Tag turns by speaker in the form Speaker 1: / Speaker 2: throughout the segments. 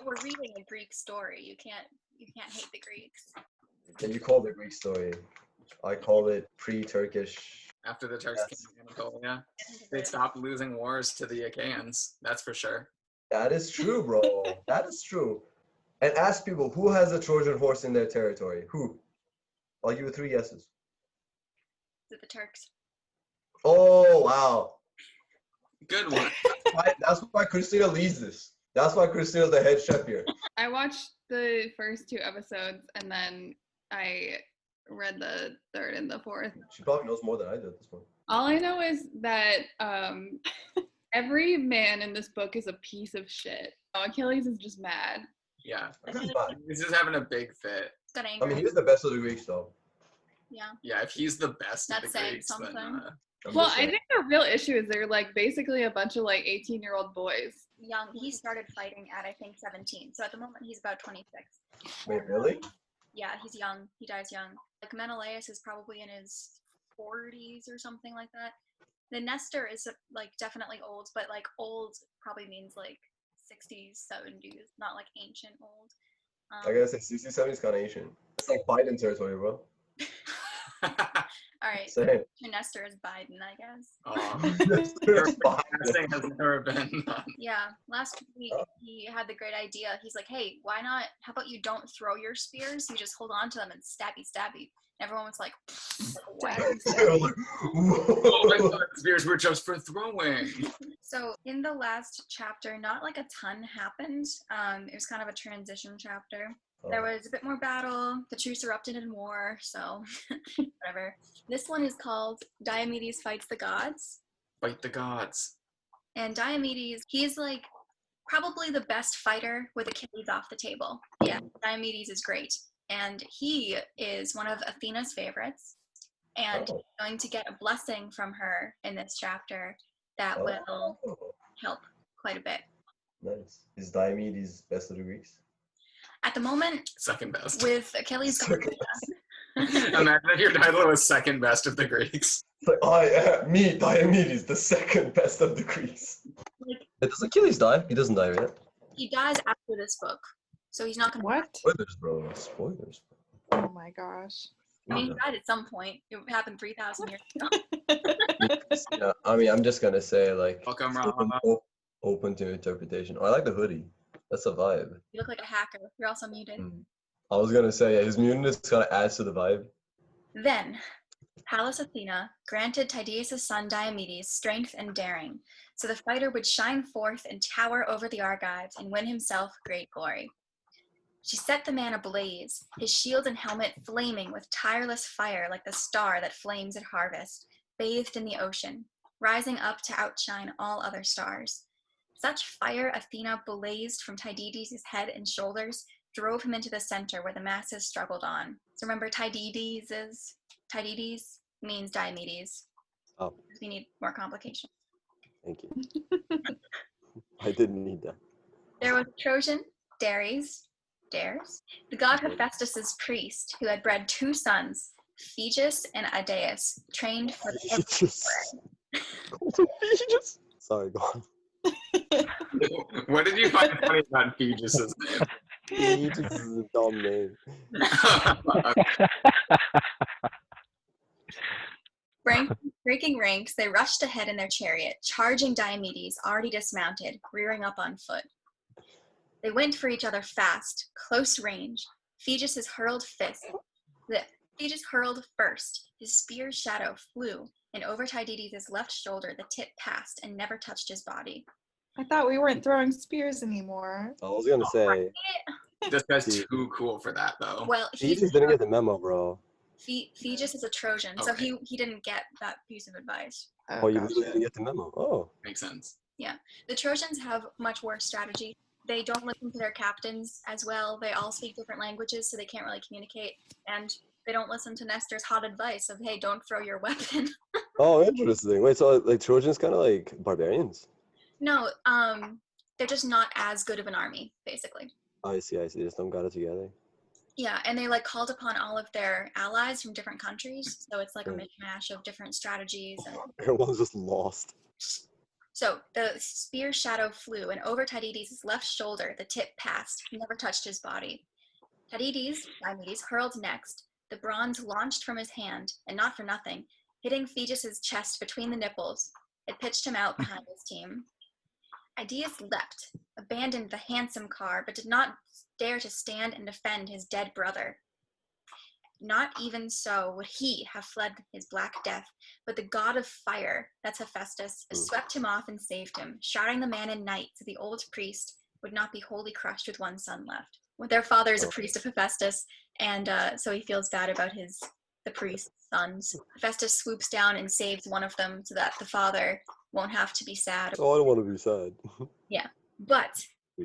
Speaker 1: we're reading a Greek story. You can't hate the Greeks.
Speaker 2: Yeah, you call it a Greek story. I call it pre-Turkish.
Speaker 3: After the Turks came to Anatolia, they stopped losing wars to the Achaeans. That's for sure.
Speaker 2: That is true, bro. That is true. And ask people, who has a Trojan horse in their territory? Who? I'll give you 3 guesses.
Speaker 1: Is it the Turks?
Speaker 2: Oh, wow.
Speaker 3: Good one.
Speaker 2: That's why Christina leads this. That's why Christina's the head chef here.
Speaker 4: I watched the first 2 episodes and then I read the 3rd and the 4th.
Speaker 2: She probably knows more than I did at this point.
Speaker 4: All I know is that every man in this book is a piece of shit. Achilles is just mad.
Speaker 3: Yeah.
Speaker 2: He's fine.
Speaker 3: He's just having a big fit.
Speaker 1: Got anger.
Speaker 2: I mean, he was the best of the Greeks, though.
Speaker 1: Yeah.
Speaker 3: Yeah, if he's the best of
Speaker 1: That's
Speaker 3: the
Speaker 1: saying
Speaker 3: Greeks, then
Speaker 1: something.
Speaker 4: Well, I think the real issue is they're like basically a bunch of like 18-year-old boys.
Speaker 1: Young. He started fighting at I think 17. So at the moment he's about 26.
Speaker 2: Wait, really?
Speaker 1: Yeah, he's young. He dies young. Like Menelaus is probably in his 40s or something like that. The Nestor is like definitely old, but like old probably means like 60s, 70s, not like ancient old.
Speaker 2: I gotta say, 60, 70 is kind of ancient. It's like Biden territory, bro.
Speaker 1: All right.
Speaker 2: Same.
Speaker 1: Your Nestor is Biden, I guess.
Speaker 3: Casting has never been done.
Speaker 1: Yeah. Last week he had the great idea. He's like, hey, why not? How about you don't throw your spears? You just hold on to them and stabby stabby. And everyone was like, what?
Speaker 3: Oh, spears were just for throwing.
Speaker 1: So in the last chapter, not like a ton happened. It was kind of a transition chapter. There was a bit more battle. The truce erupted in war, so whatever. This one is called Diomedes Fights the Gods.
Speaker 3: Fight the gods.
Speaker 1: And Diomedes, he's like probably the best fighter with Achilles off the table. Yeah, Diomedes is great. And he is one of Athena's favorites. And he's going to get a blessing from her in this chapter that will help quite a bit.
Speaker 2: Nice. Is Diomedes best of the Greeks?
Speaker 1: At the moment,
Speaker 3: Second best.
Speaker 1: with Achilles going
Speaker 3: Imagine if your title was second best of the Greeks.
Speaker 2: It's like, me, Diomedes, the second best of the Greeks. Does Achilles die? He doesn't die yet.
Speaker 1: He dies after this book, so he's not going to.
Speaker 4: What?
Speaker 2: Spoilers, bro. Spoilers.
Speaker 4: Oh my gosh.
Speaker 1: I mean, he died at some point. It happened 3,000 years ago.
Speaker 2: Yeah, I mean, I'm just gonna say, like,
Speaker 3: Welcome,
Speaker 2: open to interpretation. Oh, I like the hoodie. That's a vibe.
Speaker 1: You look like a hacker. You're also muted.
Speaker 2: I was gonna say, yeah, his muteness kind of adds to the vibe.
Speaker 1: Then, Pallas Athena granted Tydeus' son Diomedes strength and daring, so the fighter would shine forth and tower over the Argives and win himself great glory. She set the man ablaze, his shield and helmet flaming with tireless fire like the star that flames at harvest, bathed in the ocean, rising up to outshine all other stars. Such fire Athena blazed from Tydedes' head and shoulders, drove him into the center where the masses struggled on. So remember, Tydedes means Diomedes.
Speaker 5: Oh.
Speaker 1: We need more complications.
Speaker 5: Thank you. I didn't need that.
Speaker 1: There was Trojan, Dares, the god Hephaestus' priest, who had bred 2 sons, Phegeus and Idaeus, trained for the
Speaker 5: Phegeus. Sorry, go on.
Speaker 3: What did you find funny about Phegeus' name?
Speaker 5: Phegeus is a dumb name.
Speaker 1: Breaking ranks, they rushed ahead in their chariot, charging Diomedes, already dismounted, rearing up on foot. They went for each other fast, close range. Phegeus hurled first. His spear's shadow flew, and over Tydedes' left shoulder the tip passed and never touched his body.
Speaker 4: I thought we weren't throwing spears anymore.
Speaker 5: I was gonna say.
Speaker 3: This guy's too cool for that, though.
Speaker 1: Well,
Speaker 5: Phegeus didn't get the memo, bro.
Speaker 1: Phegeus is a Trojan, so he didn't get that piece of advice.
Speaker 5: Oh, you really didn't get the memo. Oh.
Speaker 3: Makes sense.
Speaker 1: Yeah. The Trojans have much worse strategy. They don't listen to their captains as well. They all speak different languages, so they can't really communicate. And they don't listen to Nestor's hot advice of, hey, don't throw your weapon.
Speaker 5: Oh, interesting. Wait, so like Trojans kind of like barbarians?
Speaker 1: No, they're just not as good of an army, basically.
Speaker 5: I see. They just don't got it together.
Speaker 1: Yeah, and they like called upon all of their allies from different countries, so it's like a mishmash of different strategies. And
Speaker 5: Everyone's just lost.
Speaker 1: So the spear shadow flew, and over Tydides' left shoulder the tip passed, never touched his body. Diomedes hurled next. The bronze launched from his hand, and not for nothing, hitting Phaedrus' chest between the nipples. It pitched him out behind his team. Idaeus leapt, abandoned the handsome car, but did not dare to stand and defend his dead brother. Not even so would he have fled his black death, but the god of fire, that's Hephaestus, swept him off and saved him, shrouding the man in night so the old priest would not be wholly crushed with one son left. Well, their father is a priest of Hephaestus, and so he feels bad about the priest's sons. Hephaestus swoops down and saves one of them so that the father won't have to be sad.
Speaker 5: Oh, I don't want to be sad.
Speaker 1: Yeah, but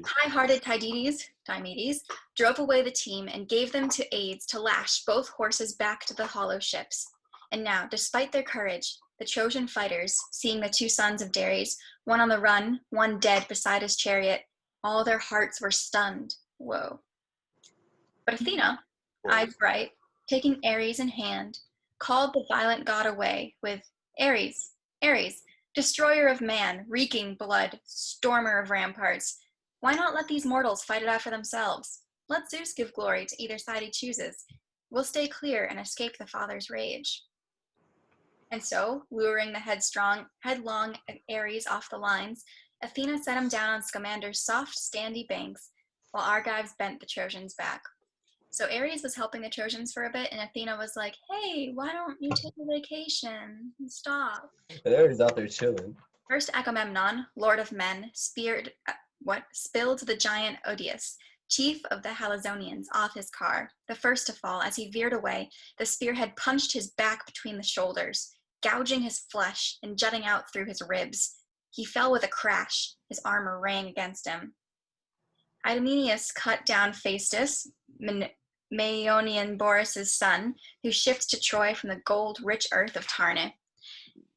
Speaker 1: high-hearted Diomedes, drove away the team and gave them to aides to lash both horses back to the hollow ships. And now, despite their courage, the Trojan fighters, seeing the two sons of Dares, one on the run, one dead beside his chariot, all their hearts were stunned. Whoa. But Athena, eyes bright, taking Ares in hand, called the violent god away with, Ares, destroyer of man, reeking blood, stormer of ramparts, why not let these mortals fight it out for themselves? Let Zeus give glory to either side he chooses. We'll stay clear and escape the father's rage. And so, luring the headlong Ares off the lines, Athena set him down on Scamander's soft, sandy banks, while Argives bent the Trojans back. So Ares was helping the Trojans for a bit, and Athena was like, hey, why don't you take a vacation and stop?
Speaker 2: And Ares out there chilling.
Speaker 1: First Agamemnon, lord of men, spilled the giant Odius, chief of the Halizonians, off his car, the first to fall. As he veered away, the spearhead punched his back between the shoulders, gouging his flesh and jutting out through his ribs. He fell with a crash. His armor rang against him. Idomeneus cut down Phaestus, Maeonian Boris's son, who shipped to Troy from the gold-rich earth of Tarne.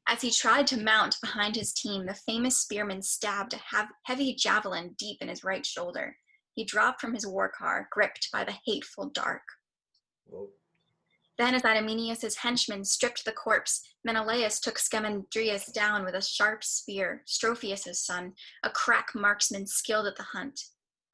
Speaker 1: As he tried to mount behind his team, the famous spearman stabbed a heavy javelin deep in his right shoulder. He dropped from his war car, gripped by the hateful dark.
Speaker 2: Whoa.
Speaker 1: Then, as Idomeneus' henchmen stripped the corpse, Menelaus took Scamandrius down with a sharp spear, Strophius' son, a crack marksman skilled at the hunt.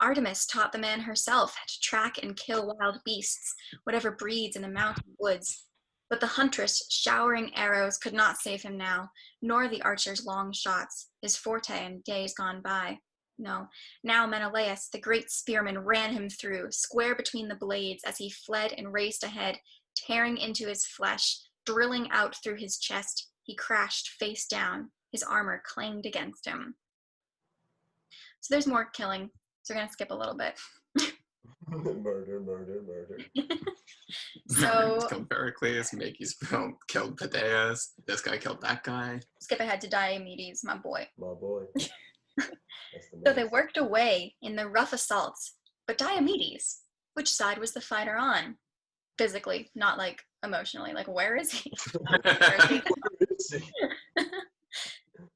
Speaker 1: Artemis taught the man herself how to track and kill wild beasts, whatever breeds in the mountain woods. But the huntress showering arrows could not save him now, nor the archer's long shots, his forte in days gone by. No, now Menelaus, the great spearman, ran him through, square between the blades as he fled and raced ahead, tearing into his flesh, drilling out through his chest. He crashed face down. His armor clanged against him. So there's more killing, so we're going to skip a little bit.
Speaker 2: Murder.
Speaker 1: So
Speaker 3: killed Pericles, Mages killed Pedaeus, this guy killed that guy.
Speaker 1: skip ahead to Diomedes, my boy.
Speaker 2: My boy.
Speaker 1: So they worked away in the rough assaults, but Diomedes, which side was the fighter on? Physically, not like emotionally, like where is he?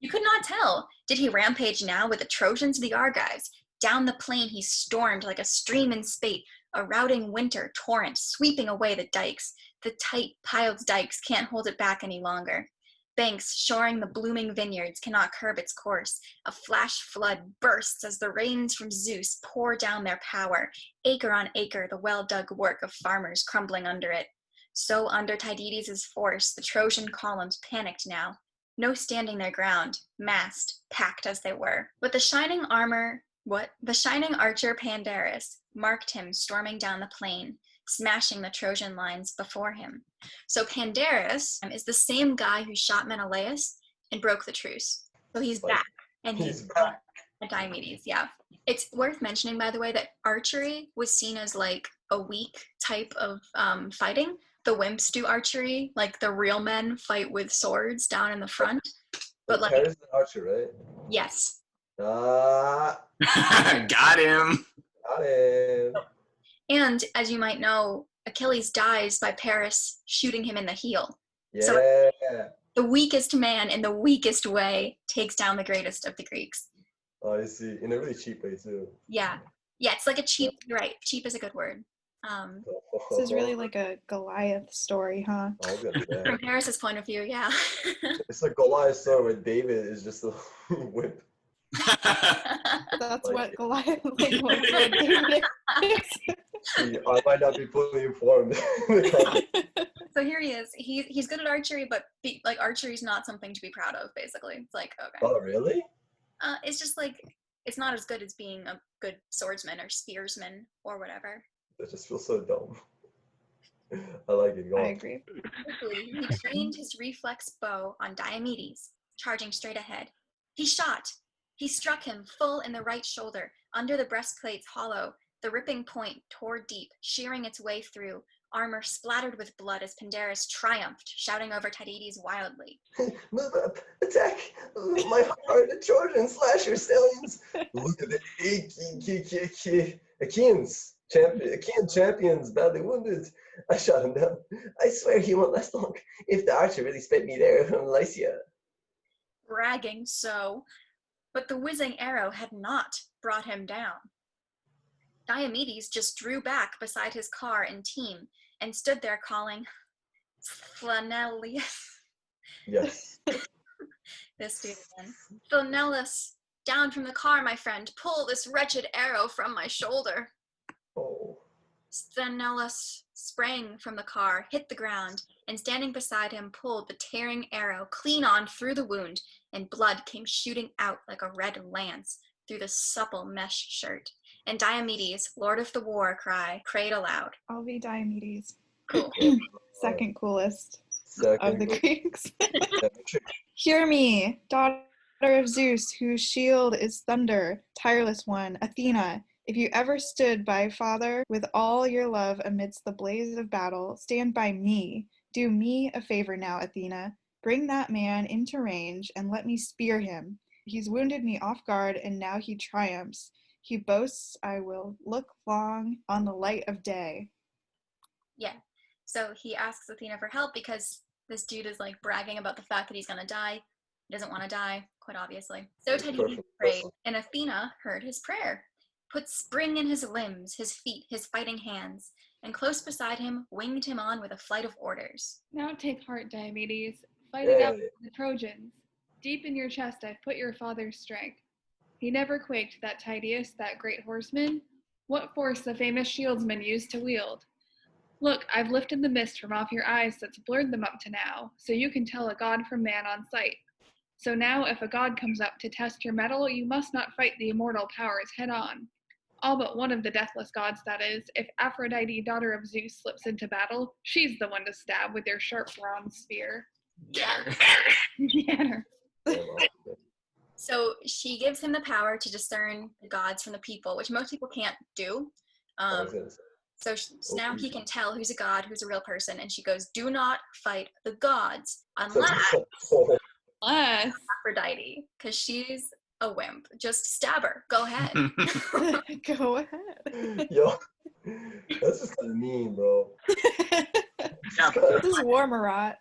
Speaker 1: You could not tell. Did he rampage now with the Trojans or the Argives? Down the plain he stormed like a stream in spate, a routing winter torrent sweeping away the dikes. The tight piled dikes can't hold it back any longer. Banks shoring the blooming vineyards cannot curb its course. A flash flood bursts as the rains from Zeus pour down their power, acre on acre the well-dug work of farmers crumbling under it. So under Tydides' force, the Trojan columns panicked now. No standing their ground, massed, packed as they were. But the shining archer Pandarus marked him storming down the plain, smashing the Trojan lines before him. So Pandarus is the same guy who shot Menelaus and broke the truce. So he's back, and he's back at Diomedes. Yeah, it's worth mentioning, by the way, that archery was seen as like a weak type of fighting. The wimps do archery, like the real men fight with swords down in the front. But like,
Speaker 2: Paris is an archer, right?
Speaker 1: yes.
Speaker 3: Got him.
Speaker 2: Got him.
Speaker 1: And as you might know, Achilles dies by Paris shooting him in the heel.
Speaker 2: Yeah.
Speaker 1: So the weakest man in the weakest way takes down the greatest of the Greeks.
Speaker 2: Oh, I see. In a really cheap way, too.
Speaker 1: Yeah. Yeah, it's like a cheap, you're right. Cheap is a good word.
Speaker 4: This is really like a Goliath story, huh?
Speaker 2: I was gonna say.
Speaker 1: From Paris's point of view, yeah.
Speaker 2: It's like Goliath story where David is just a whip.
Speaker 4: That's
Speaker 2: Like-
Speaker 4: what Goliath, like what David is.
Speaker 2: See, I might not be fully informed.
Speaker 1: So here he is. He's good at archery, but like archery is not something to be proud of. Basically, it's like okay,
Speaker 2: Oh, really?
Speaker 1: it's just like it's not as good as being a good swordsman or spearsman or whatever.
Speaker 2: That just feels so dumb. I like it. Go
Speaker 4: I
Speaker 2: on.
Speaker 4: agree.
Speaker 1: Quickly, he trained his reflex bow on Diomedes, charging straight ahead. He shot. He struck him full in the right shoulder, under the breastplate's hollow. The ripping point tore deep, shearing its way through. Armor splattered with blood as Pandarus triumphed, shouting over Tydides wildly.
Speaker 2: Move up! Attack! My heart, the Trojan slasher stallions! Look at the Achaeans! Achaean champions badly wounded. I shot him down. I swear he won't last long. If the archer really sped me there from Lycia.
Speaker 1: Bragging so, but the whizzing arrow had not brought him down. Diomedes just drew back beside his car and team and stood there calling, Flanellius.
Speaker 2: Yes.
Speaker 1: This dude again. Flanellus, down from the car, my friend. Pull this wretched arrow from my shoulder.
Speaker 2: Oh.
Speaker 1: Sthenelus sprang from the car, hit the ground, and standing beside him pulled the tearing arrow clean on through the wound, and blood came shooting out like a red lance through the supple mesh shirt. And Diomedes, lord of the war, prayed aloud.
Speaker 4: I'll be Diomedes.
Speaker 1: Cool.
Speaker 4: Second coolest
Speaker 2: Second.
Speaker 4: of the Greeks.
Speaker 2: Yeah,
Speaker 4: Hear me, daughter of Zeus, whose shield is thunder, tireless one, Athena. If you ever stood by father with all your love amidst the blaze of battle, stand by me. Do me a favor now, Athena. Bring that man into range and let me spear him. He's wounded me off guard and now he triumphs. He boasts I will look long on the light of day.
Speaker 1: Yeah. So he asks Athena for help because this dude is like bragging about the fact that he's gonna die. He doesn't want to die, quite obviously. So Tydides prayed, and Athena heard his prayer. Put spring in his limbs, his feet, his fighting hands, and close beside him winged him on with a flight of orders.
Speaker 4: Now take heart, Diomedes. Fight it out
Speaker 2: Hey.
Speaker 4: with the Trojans. Deep in your chest I've put your father's strength. He never quaked, that Tydeus, that great horseman. What force the famous shieldsman used to wield. Look, I've lifted the mist from off your eyes that's blurred them up to now, so you can tell a god from man on sight. So now if a god comes up to test your mettle, you must not fight the immortal powers head on. All but one of the deathless gods, that is. If Aphrodite, daughter of Zeus, slips into battle, she's the one to stab with your sharp bronze spear.
Speaker 1: Yeah.
Speaker 4: Yeah.
Speaker 1: So she gives him the power to discern the gods from the people, which most people can't do. So now he can tell who's a god, who's a real person, and she goes, do not fight the gods unless Aphrodite, because she's a wimp. Just stab her. Go ahead.
Speaker 4: Go ahead.
Speaker 2: Yo, that's just kind of mean, bro.
Speaker 3: Yeah,
Speaker 4: This is war, Marat.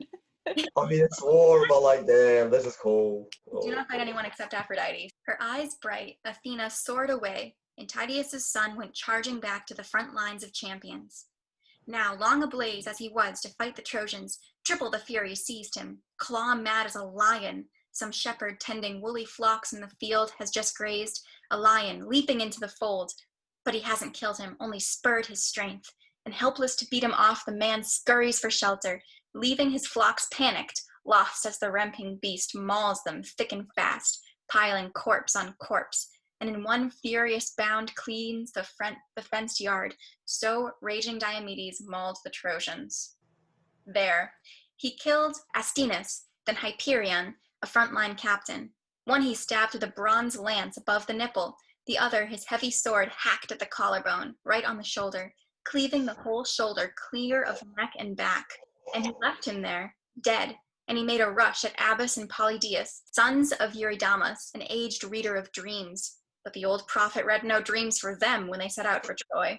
Speaker 2: I mean, it's war, but like, damn, that's just cold.
Speaker 1: Do not fight anyone except Aphrodite. Her eyes bright, Athena soared away, and Tydeus' son went charging back to the front lines of champions. Now, long ablaze as he was to fight the Trojans, triple the fury seized him, claw mad as a lion. Some shepherd tending woolly flocks in the field has just grazed, a lion leaping into the fold. But he hasn't killed him, only spurred his strength. And helpless to beat him off, the man scurries for shelter, leaving his flocks panicked, lost as the ramping beast mauls them thick and fast, piling corpse on corpse, and in one furious bound cleans the fenced yard. So raging Diomedes mauled the Trojans. There, he killed Astinus, then Hyperion, a frontline captain. One he stabbed with a bronze lance above the nipple, the other his heavy sword hacked at the collarbone, right on the shoulder, cleaving the whole shoulder clear of neck and back. And he left him there, dead, and he made a rush at Abas and Polydaeus, sons of Eurydamas, an aged reader of dreams. But the old prophet read no dreams for them when they set out for Troy.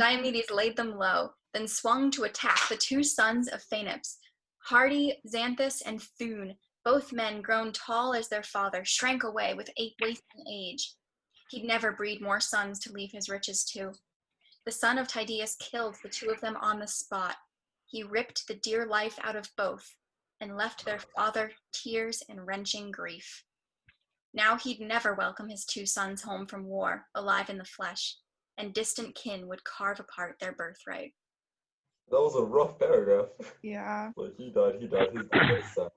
Speaker 1: Diomedes laid them low, then swung to attack the two sons of Phaenops, hardy Xanthus and Thune. Both men, grown tall as their father, shrank away with wasting age. He'd never breed more sons to leave his riches to. The son of Tydeus killed the two of them on the spot. He ripped the dear life out of both and left their father tears and wrenching grief. Now he'd never welcome his two sons home from war, alive in the flesh, and distant kin would carve apart their birthright.
Speaker 2: That was a rough paragraph.
Speaker 4: Yeah.
Speaker 2: Like, he died, his dad was sad.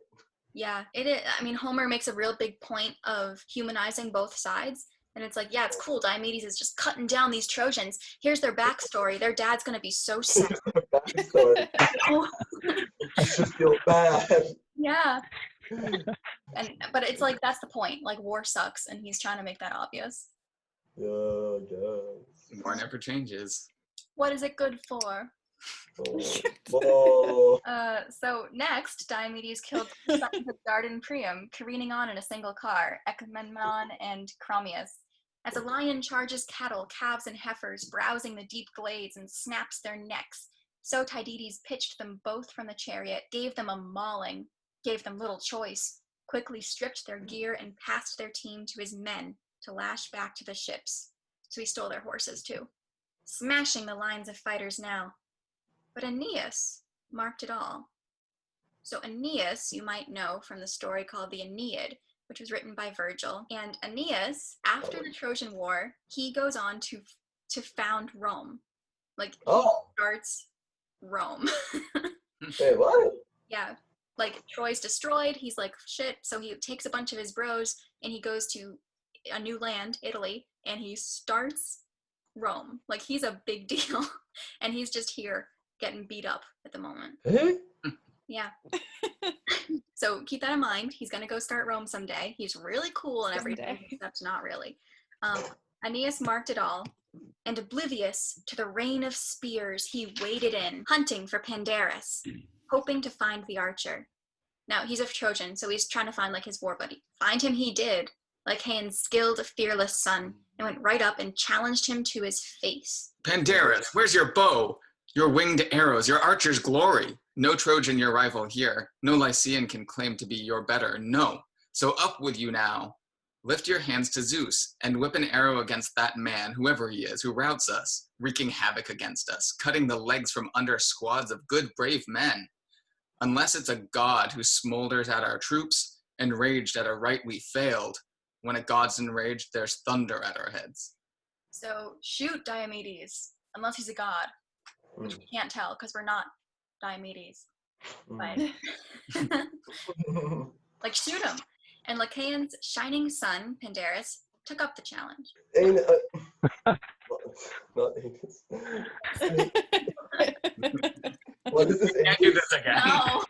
Speaker 1: Yeah, it is. I mean, Homer makes a real big point of humanizing both sides. And it's like, yeah, it's cool. Diomedes is just cutting down these Trojans. Here's their backstory. Their dad's going to be so sad.
Speaker 2: Backstory. I should feel bad.
Speaker 1: Yeah. But it's like, that's the point. Like, war sucks, and he's trying to make that obvious.
Speaker 2: Yeah, I guess.
Speaker 3: War never changes.
Speaker 1: What is it good for?
Speaker 2: Oh.
Speaker 1: So next, Diomedes killed the sons of Dardan Priam, careening on in a single car, Ecmemnon and Chromius. As a lion charges cattle, calves, and heifers, browsing the deep glades and snaps their necks, so Tydides pitched them both from the chariot, gave them a mauling, gave them little choice, quickly stripped their gear, and passed their team to his men to lash back to the ships. So he stole their horses too, smashing the lines of fighters now. But Aeneas marked it all. So Aeneas, you might know from the story called the Aeneid, which was written by Virgil. And Aeneas, after the Trojan War, he goes on to found Rome. Like, he starts Rome.
Speaker 2: Wait, what?
Speaker 1: Yeah. Like, Troy's destroyed. He's like, shit. So he takes a bunch of his bros and he goes to a new land, Italy, and he starts Rome. Like, he's a big deal. And he's just here getting beat up at the moment. Yeah. So keep that in mind. He's going to go start Rome someday. He's really cool and everything, except not really. Aeneas marked it all, and oblivious to the rain of spears, he waded in, hunting for Pandarus, hoping to find the archer. Now, he's a Trojan, so he's trying to find, like, his war buddy. Find him he did, Lycaon's skilled, fearless son, and went right up and challenged him to his face.
Speaker 3: Pandarus, where's your bow? Your winged arrows, your archer's glory. No Trojan your rival here. No Lycian can claim to be your better. No. So up with you now. Lift your hands to Zeus and whip an arrow against that man, whoever he is, who routs us, wreaking havoc against us, cutting the legs from under squads of good, brave men. Unless it's a god who smolders at our troops, enraged at a right we failed. When a god's enraged, there's thunder at our heads.
Speaker 1: So shoot Diomedes, unless he's a god, which we can't tell because we're not Diomedes. But like, shoot him. And Lycaon's shining son, Pandarus, took up the challenge.
Speaker 2: Not Aeneas. What is this?
Speaker 3: Can't do this again.
Speaker 1: No.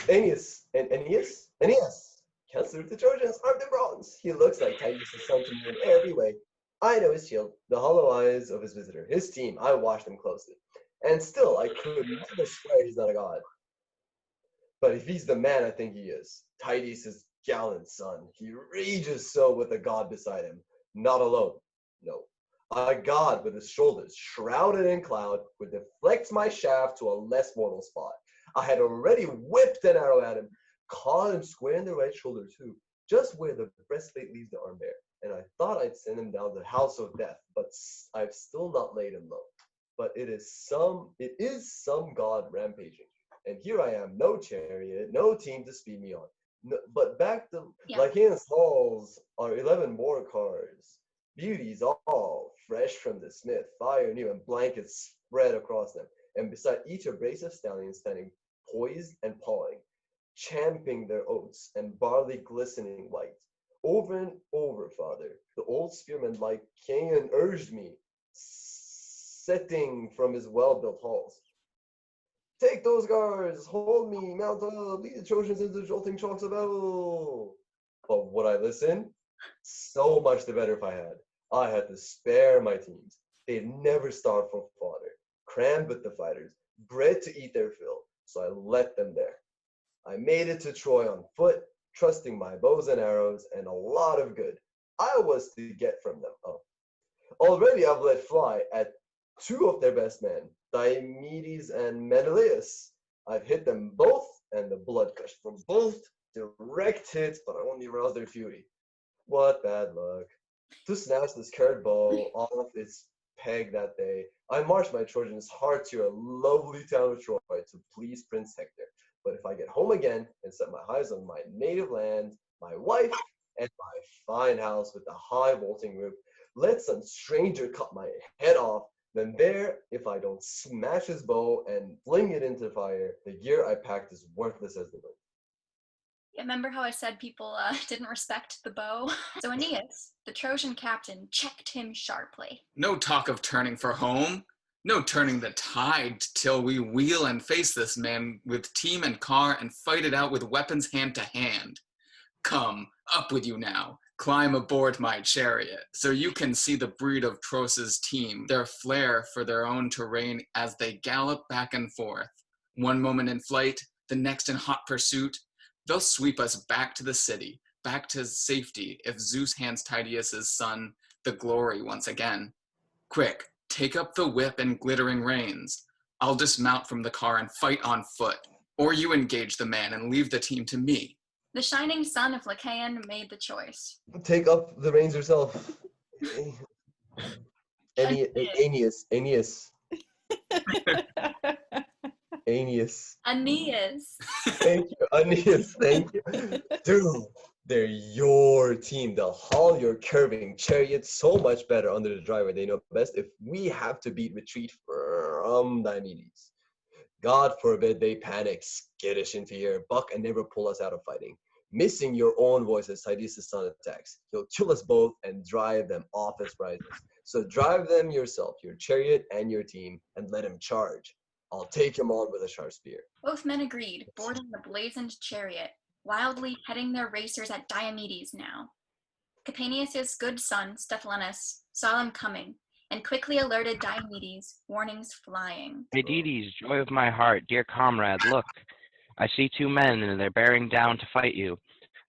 Speaker 2: Aeneas. Counselor of the Trojans, armed in bronze. He looks like Tydeus' son to me in every way. I know his shield, the hollow eyes of his visitor, his team. I watched them closely. And still, I could never swear he's not a god. But if he's the man I think he is, Tydeus' gallant son, he rages so with a god beside him. Not alone, no. A god with his shoulders shrouded in cloud would deflect my shaft to a less mortal spot. I had already whipped an arrow at him, caught him square in the right shoulder too, just where the breastplate leaves the arm bare. And I thought I'd send him down the house of death, but I've still not laid him low. But it is some god rampaging. And here I am, no chariot, no team to speed me on. No, but back to Lycaon's halls are 11 war cars, beauties all fresh from the smith, fire new, and blankets spread across them. And beside each a brace of stallions standing poised and pawing, champing their oats and barley glistening white. Over and over, father, the old spearman Lycaon urged me, setting from his well-built halls. Take those guards, hold me, mount up, lead the Trojans into the jolting chalks of battle. But would I listen? So much the better if I had. I had to spare my teams. They'd never starved for fodder, crammed with the fighters, bread to eat their fill, so I let them there. I made it to Troy on foot, trusting my bows and arrows, and a lot of good I was to get from them. Already I've let fly at 2 of their best men, Diomedes and Menelaus. I've hit them both, and the blood gushed from both direct hits, but I only rouse their fury. What bad luck. To snatch this curved bow off its peg that day, I marched my Trojans hard to your lovely town of Troy to please Prince Hector. But if I get home again and set my eyes on my native land, my wife, and my fine house with the high vaulting roof, let some stranger cut my head off, then there, if I don't smash his bow and fling it into fire, the gear I packed is worthless as the wind.
Speaker 1: Yeah, remember how I said people didn't respect the bow? So Aeneas, the Trojan captain, checked him sharply.
Speaker 3: No talk of turning for home. No turning the tide till we wheel and face this man with team and car and fight it out with weapons hand to hand. Come, up with you now. Climb aboard my chariot, so you can see the breed of Tros' team, their flair for their own terrain as they gallop back and forth. One moment in flight, the next in hot pursuit. They'll sweep us back to the city, back to safety if Zeus hands Tydeus' son the glory once again. Quick, take up the whip and glittering reins. I'll dismount from the car and fight on foot, or you engage the man and leave the team to me.
Speaker 1: The shining son of Lycaon made the choice.
Speaker 2: Take up the reins yourself. Aeneas.
Speaker 1: Aeneas.
Speaker 2: Thank you, Aeneas. Thank you. Dude, they're your team. They'll haul your curving chariot so much better under the driver. They know best if we have to beat retreat from Diomedes. God forbid they panic, skittish into here, buck and never pull us out of fighting. Missing your own voice as Tydeus' son attacks. He'll kill us both and drive them off as prizes. So drive them yourself, your chariot and your team, and let him charge. I'll take him on with a sharp spear.
Speaker 1: Both men agreed, boarding the blazoned chariot, wildly heading their racers at Diomedes now. Capaneus' good son, Stephalenus, saw them coming, and quickly alerted Diomedes, warnings flying.
Speaker 6: Diomedes, joy of my heart, dear comrade, look. I see two men, and they're bearing down to fight you.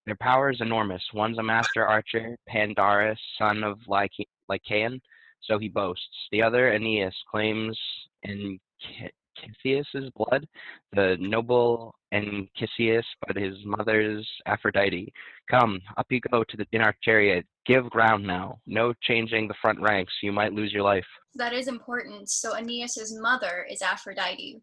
Speaker 6: Their power is enormous. One's a master archer, Pandarus, son of Lycaon, so he boasts. The other, Aeneas, claims in Anchises' blood, the noble Anchises, but his mother's Aphrodite. Come, up you go in our chariot. Give ground now. No changing the front ranks. You might lose your life.
Speaker 1: That is important. So Aeneas' mother is Aphrodite.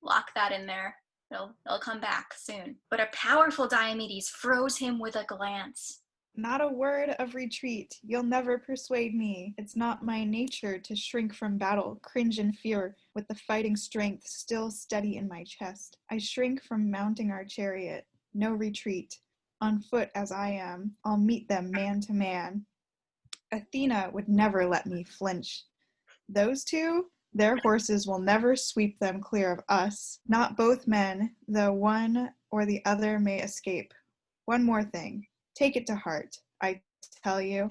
Speaker 1: Lock that in there. It'll come back soon. But a powerful Diomedes froze him with a glance.
Speaker 7: Not a word of retreat. You'll never persuade me. It's not my nature to shrink from battle, cringe in fear, with the fighting strength still steady in my chest. I shrink from mounting our chariot. No retreat. On foot as I am, I'll meet them man to man. Athena would never let me flinch. Those two, their horses will never sweep them clear of us. Not both men, though one or the other may escape. One more thing. Take it to heart, I tell you.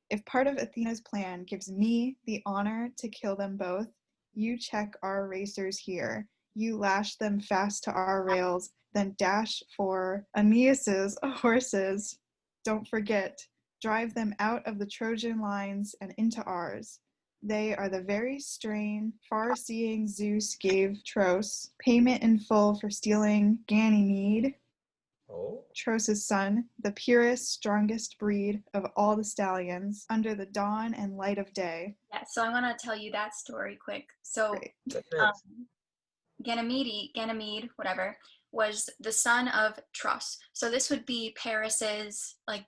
Speaker 7: If part of Athena's plan gives me the honor to kill them both, you check our racers here. You lash them fast to our rails, then dash for Aeneas' horses. Don't forget, drive them out of the Trojan lines and into ours. They are the very strain far-seeing Zeus gave Tros, payment in full for stealing Ganymede, Tros' son, the purest, strongest breed of all the stallions, under the dawn and light of day.
Speaker 1: Yeah, so I want to tell you that story quick. So Ganymede, whatever, was the son of Tros. So this would be Paris's, like,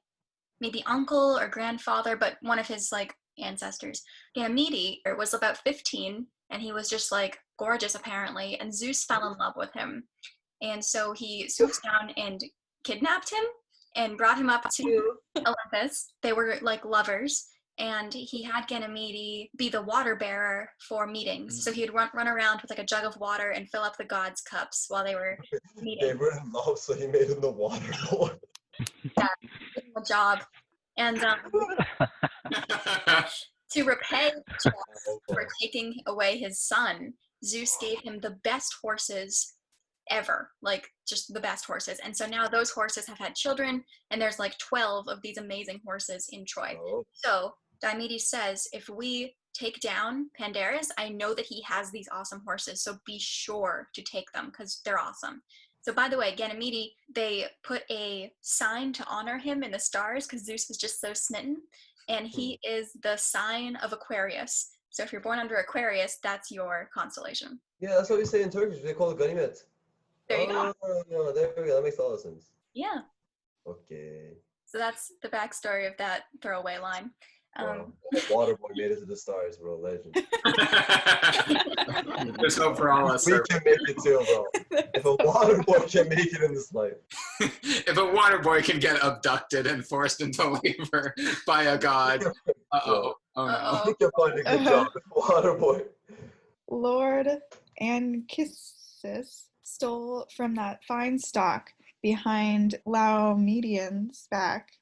Speaker 1: maybe uncle or grandfather, but one of his, like, ancestors. Ganymede was about 15, and he was just, like, gorgeous, apparently, and Zeus fell in love with him. And so he swoops down and kidnapped him and brought him up to Olympus. They were, like, lovers, and he had Ganymede be the water bearer for meetings. So he'd run around with, like, a jug of water and fill up the gods' cups while they were meeting.
Speaker 2: They were in love, so he made him the water lord.
Speaker 1: Yeah, good job. And to repay Tros for taking away his son, Zeus gave him the best horses ever, like, just the best horses. And so now those horses have had children, and there's like 12 of these amazing horses in Troy. So Diomedes says, if we take down Pandarus, I know that he has these awesome horses, so be sure to take them because they're awesome. So by the way, Ganymede, they put a sign to honor him in the stars because Zeus was just so smitten. And he is the sign of Aquarius. So if you're born under Aquarius, that's your constellation.
Speaker 2: Yeah, that's what we say in Turkish. They call it Ganimet.
Speaker 1: There you go.
Speaker 2: Oh, there we go. That makes a lot of sense.
Speaker 1: Yeah.
Speaker 2: Okay.
Speaker 1: So that's the backstory of that throwaway line.
Speaker 2: Wow. Water boy made it to the stars, bro. Legend.
Speaker 3: There's hope for all us.
Speaker 2: We can make it too, bro. If a water boy can make it in this life.
Speaker 3: If a water boy can get abducted and forced into labor by a god. Uh-oh. Oh no.
Speaker 2: I think you'll find a good job, water boy.
Speaker 7: Lord Anchises stole from that fine stock behind Laomedian's back,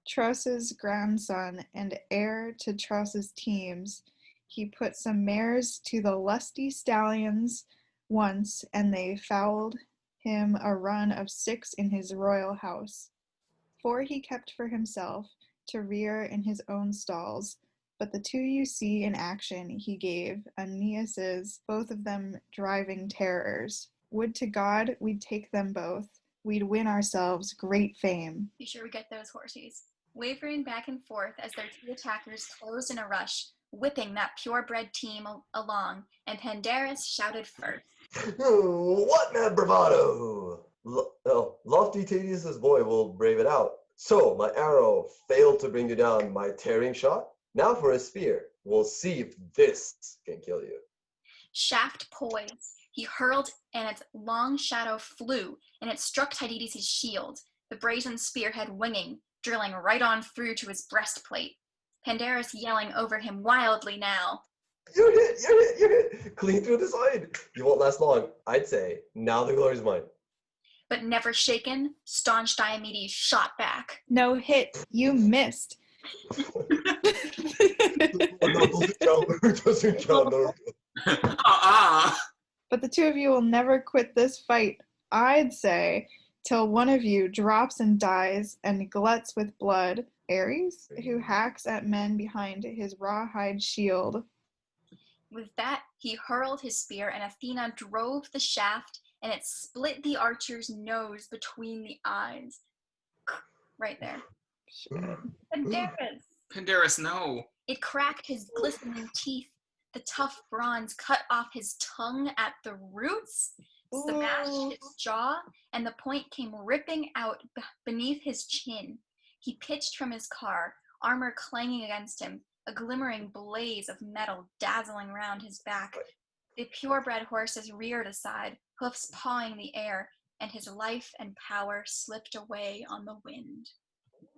Speaker 7: Tros' grandson and heir to Tros' teams. He put some mares to the lusty stallions once, and they fouled him a run of 6 in his royal house. 4 he kept for himself to rear in his own stalls, but the 2 you see in action he gave Aeneas's, both of them driving terrors. Would to God we'd take them both. We'd win ourselves great fame.
Speaker 1: Be sure we get those horses. Wavering back and forth as their 2 attackers closed in a rush, whipping that purebred team along, and Pandarus shouted first.
Speaker 2: What mad bravado! Lofty Tedious' boy will brave it out. So, my arrow failed to bring you down, my tearing shot. Now for a spear. We'll see if this can kill you.
Speaker 1: Shaft poised, he hurled, and its long shadow flew, and it struck Tydides' shield, the brazen spearhead winging, drilling right on through to his breastplate. Pandarus yelling over him wildly now.
Speaker 2: You're hit! Clean through the side! You won't last long, I'd say. Now the glory's mine.
Speaker 1: But never shaken, staunch Diomedes shot back.
Speaker 7: No hit, you missed.
Speaker 2: Doesn't count.
Speaker 7: But the 2 of you will never quit this fight, I'd say, till one of you drops and dies and gluts with blood. Ares, who hacks at men behind his rawhide shield.
Speaker 1: With that, he hurled his spear, and Athena drove the shaft, and it split the archer's nose between the eyes. Right there.
Speaker 3: Pandarus, no.
Speaker 1: It cracked his glistening teeth. The tough bronze cut off his tongue at the roots, smashed his jaw, and the point came ripping out beneath his chin. He pitched from his car, armor clanging against him, a glimmering blaze of metal dazzling round his back. The purebred horses reared aside, hoofs pawing the air, and his life and power slipped away on the wind.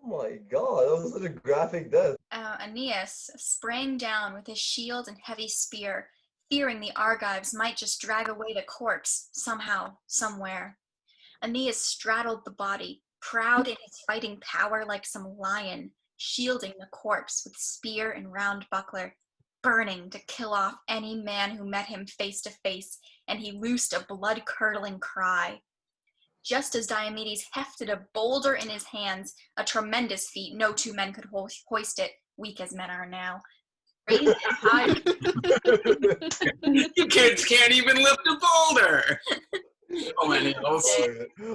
Speaker 2: Oh my god, that was such a graphic death.
Speaker 1: Aeneas sprang down with his shield and heavy spear, fearing the Argives might just drag away the corpse, somehow, somewhere. Aeneas straddled the body, proud in his fighting power like some lion, shielding the corpse with spear and round buckler, burning to kill off any man who met him face to face, and he loosed a blood-curdling cry. Just as Diomedes hefted a boulder in his hands, a tremendous feat, no 2 men could hoist it, weak as men are now. Raised it high.
Speaker 3: You kids can't even lift a boulder. Millennials.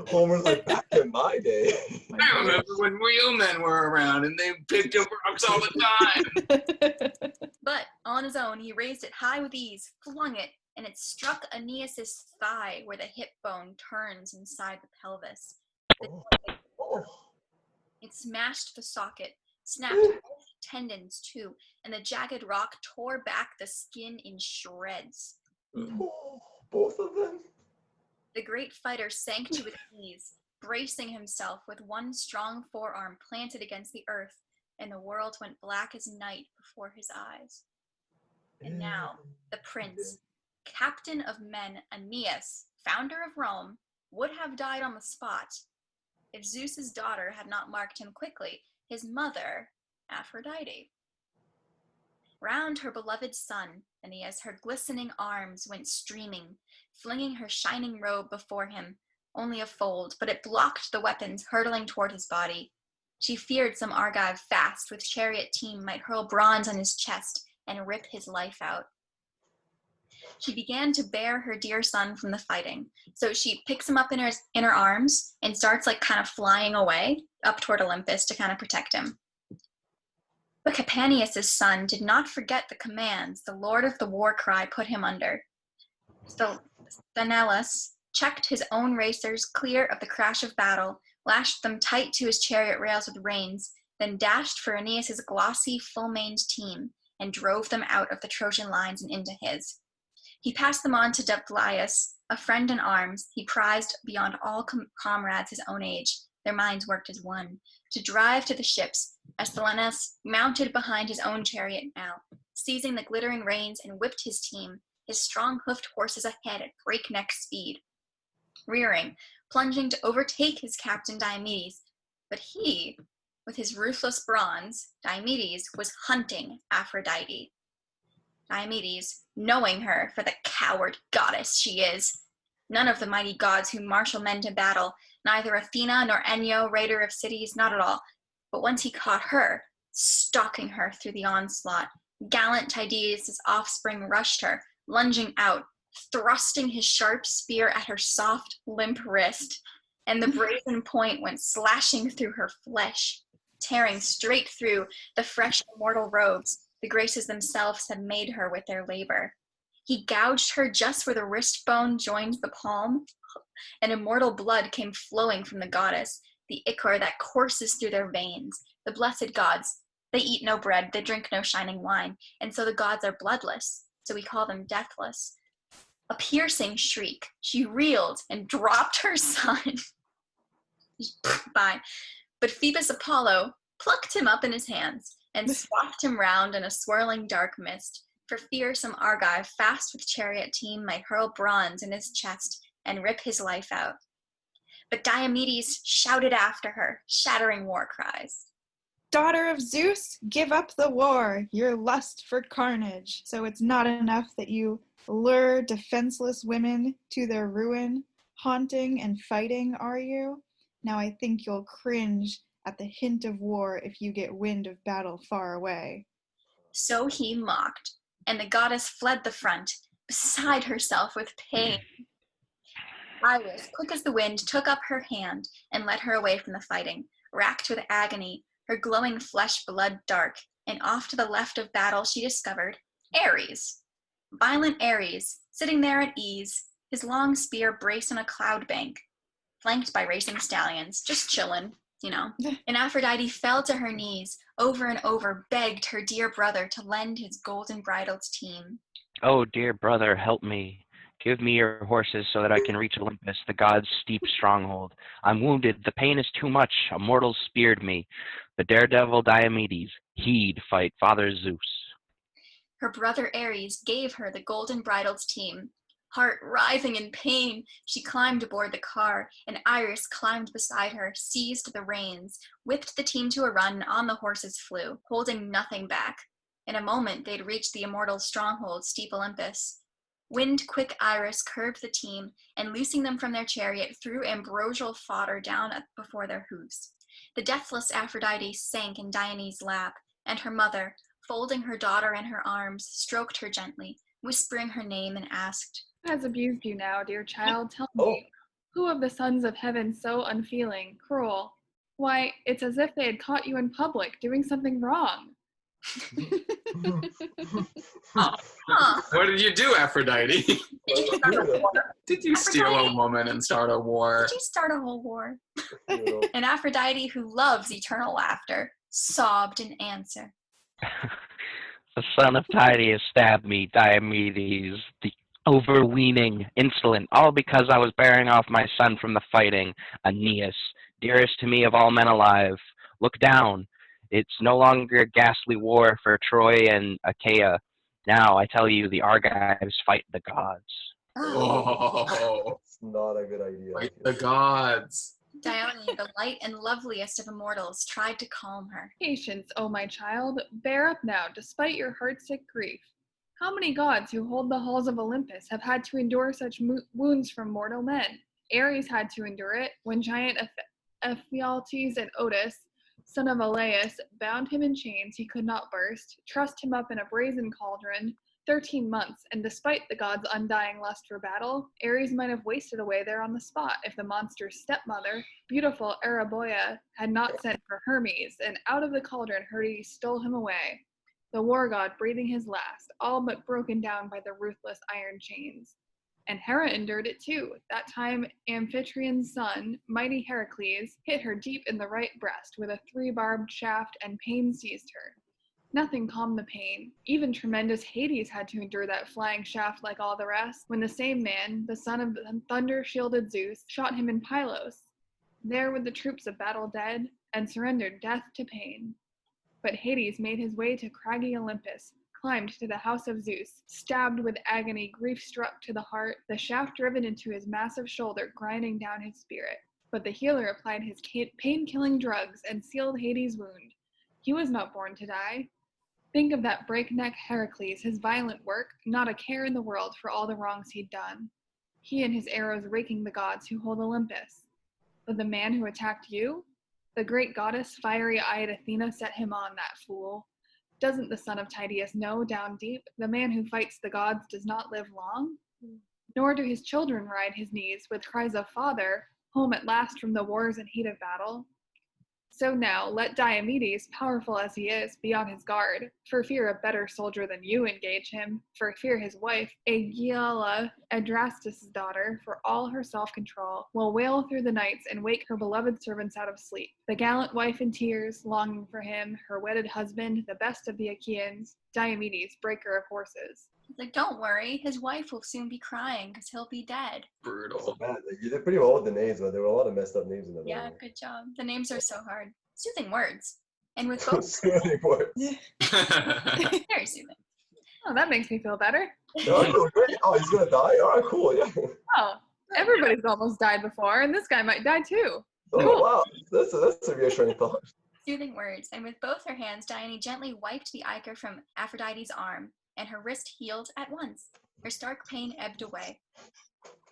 Speaker 2: Homer's like, back in my day.
Speaker 3: I remember when real men were around and they picked up rocks all the time.
Speaker 1: But on his own, he raised it high with ease, flung it, and it struck Aeneas' thigh where the hip bone turns inside the pelvis. It smashed the socket, snapped both tendons too, and the jagged rock tore back the skin in shreds.
Speaker 2: Both of them?
Speaker 1: The great fighter sank to his knees, bracing himself with one strong forearm planted against the earth, and the world went black as night before his eyes. And now, the prince, captain of men, Aeneas, founder of Rome, would have died on the spot if Zeus's daughter had not marked him quickly, his mother, Aphrodite. Round her beloved son, Aeneas, her glistening arms went streaming, flinging her shining robe before him, only a fold, but it blocked the weapons hurtling toward his body. She feared some Argive fast with chariot team might hurl bronze on his chest and rip his life out. She began to bear her dear son from the fighting. So she picks him up in her arms and starts like kind of flying away up toward Olympus to kind of protect him. But Capaneus' son did not forget the commands the lord of the war cry put him under. So Sthenelus checked his own racers clear of the crash of battle, lashed them tight to his chariot rails with reins, then dashed for Aeneas' glossy, full-maned team, and drove them out of the Trojan lines and into his. He passed them on to Deiphlius, a friend in arms he prized beyond all comrades his own age. Their minds worked as one, to drive to the ships, as Sthenelus mounted behind his own chariot now, seizing the glittering reins and whipped his team, his strong-hoofed horses ahead at breakneck speed, rearing, plunging to overtake his captain Diomedes. But he, with his ruthless bronze, Diomedes, was hunting Aphrodite. Diomedes, knowing her for the coward goddess she is, none of the mighty gods who marshal men to battle, neither Athena nor Enyo, raider of cities, not at all. But once he caught her, stalking her through the onslaught, gallant Tydeus' offspring rushed her, lunging out, thrusting his sharp spear at her soft, limp wrist, and the brazen point went slashing through her flesh, tearing straight through the fresh immortal robes the Graces themselves had made her with their labor. He gouged her just where the wrist bone joined the palm, and immortal blood came flowing from the goddess, the ichor that courses through their veins. The blessed gods, they eat no bread, they drink no shining wine, and so the gods are bloodless, so we call them deathless. A piercing shriek, she reeled and dropped her son. Bye. But Phoebus Apollo plucked him up in his hands and swapped him round in a swirling dark mist, for fear some Argive fast with chariot team might hurl bronze in his chest and rip his life out. But Diomedes shouted after her, shattering war cries.
Speaker 7: Daughter of Zeus, give up the war, your lust for carnage. So it's not enough that you lure defenseless women to their ruin, haunting and fighting, are you? Now I think you'll cringe at the hint of war if you get wind of battle far away.
Speaker 1: So he mocked, and the goddess fled the front, beside herself with pain. Iris, quick as the wind, took up her hand and led her away from the fighting, racked with agony, her glowing flesh blood dark, and off to the left of battle she discovered Ares. Violent Ares, sitting there at ease, his long spear braced on a cloud bank, flanked by racing stallions, just chillin', you know. And Aphrodite fell to her knees, over and over begged her dear brother to lend his golden bridled team.
Speaker 6: Oh, dear brother, help me. Give me your horses so that I can reach Olympus, the gods' steep stronghold. I'm wounded. The pain is too much. A mortal speared me. The daredevil Diomedes, he'd fight Father Zeus.
Speaker 1: Her brother Ares gave her the golden bridled team. Heart writhing in pain, she climbed aboard the car, and Iris climbed beside her, seized the reins, whipped the team to a run, and on the horses flew, holding nothing back. In a moment they'd reached the immortal stronghold, steep Olympus. Wind-quick Iris curved the team, and loosing them from their chariot, threw ambrosial fodder down before their hoofs. The deathless Aphrodite sank in Diomedes' lap, and her mother, folding her daughter in her arms, stroked her gently, whispering her name, and asked,
Speaker 4: Who has abused you now, dear child? Tell
Speaker 2: Oh.
Speaker 4: me, who of the sons of heaven so unfeeling, cruel? Why, it's as if they had caught you in public doing something wrong.
Speaker 3: What did you do, Aphrodite?
Speaker 1: Did you start a war?
Speaker 3: Did you steal a woman and start a war?
Speaker 1: Did you start a whole war?
Speaker 5: You know,
Speaker 1: And Aphrodite, who loves eternal laughter, sobbed in answer.
Speaker 6: The son of Tydeus stabbed me, Diomedes, the overweening, insolent, all because I was bearing off my son from the fighting, Aeneas, dearest to me of all men alive. Look down. It's no longer a ghastly war for Troy and Achaia. Now, I tell you, the Argives fight the gods.
Speaker 3: Oh,
Speaker 5: it's not a good idea.
Speaker 3: fight the gods.
Speaker 1: Dione, the light and loveliest of immortals, tried to calm her.
Speaker 4: Patience, O my child, bear up now, despite your heartsick grief. How many gods who hold the halls of Olympus have had to endure such wounds from mortal men? Ares had to endure it when giant Ephialtes and Otis, son of Aleus, bound him in chains he could not burst, trussed him up in a brazen cauldron, 13 months, and despite the gods' undying lust for battle, Ares might have wasted away there on the spot if the monster's stepmother, beautiful Areboia, had not sent for Hermes, and out of the cauldron Hermes stole him away, the war god breathing his last, all but broken down by the ruthless iron chains. And Hera endured it too. That time Amphitrion's son, mighty Heracles, hit her deep in the right breast with a 3-barbed shaft, and pain seized her. Nothing calmed the pain. Even tremendous Hades had to endure that flying shaft like all the rest, when the same man, the son of thunder-shielded Zeus, shot him in Pylos. There with the troops of battle dead, and surrendered death to pain. But Hades made his way to craggy Olympus, climbed to the house of Zeus, stabbed with agony, grief struck to the heart, the shaft driven into his massive shoulder, grinding down his spirit. But the healer applied his pain-killing drugs and sealed Hades' wound. He was not born to die. Think of that breakneck Heracles, his violent work, not a care in the world for all the wrongs he'd done. He and his arrows raking the gods who hold Olympus. But the man who attacked you? The great goddess, fiery-eyed Athena, set him on, that fool. Doesn't the son of Tydeus know down deep, the man who fights the gods does not live long? Nor do his children ride his knees with cries of father, home at last from the wars and heat of battle. So now, let Diomedes, powerful as he is, be on his guard, for fear a better soldier than you engage him, for fear his wife, Aegiala, Adrastus' daughter, for all her self-control, will wail through the nights and wake her beloved servants out of sleep. The gallant wife in tears, longing for him, her wedded husband, the best of the Achaeans, Diomedes, breaker of horses.
Speaker 1: He's like, don't worry, his wife will soon be crying because he'll be dead.
Speaker 3: Brutal.
Speaker 2: So bad. Like, you did pretty well with the names, but there were a lot of messed up names in the
Speaker 1: Yeah,
Speaker 2: novel.
Speaker 1: good job. The names are so hard. Soothing words. And with both...
Speaker 2: Soothing words.
Speaker 1: Very soothing.
Speaker 4: Oh, that makes me feel better.
Speaker 2: No, I feel great. Oh, he's gonna die? Alright, cool, yeah.
Speaker 4: Oh, everybody's almost died before, and this guy might die too.
Speaker 2: Oh,
Speaker 4: Cool.
Speaker 2: wow. That's a reassuring thought.
Speaker 1: Soothing words. And with both her hands, Dione gently wiped the ichor from Aphrodite's arm, and her wrist healed at once. Her stark pain ebbed away.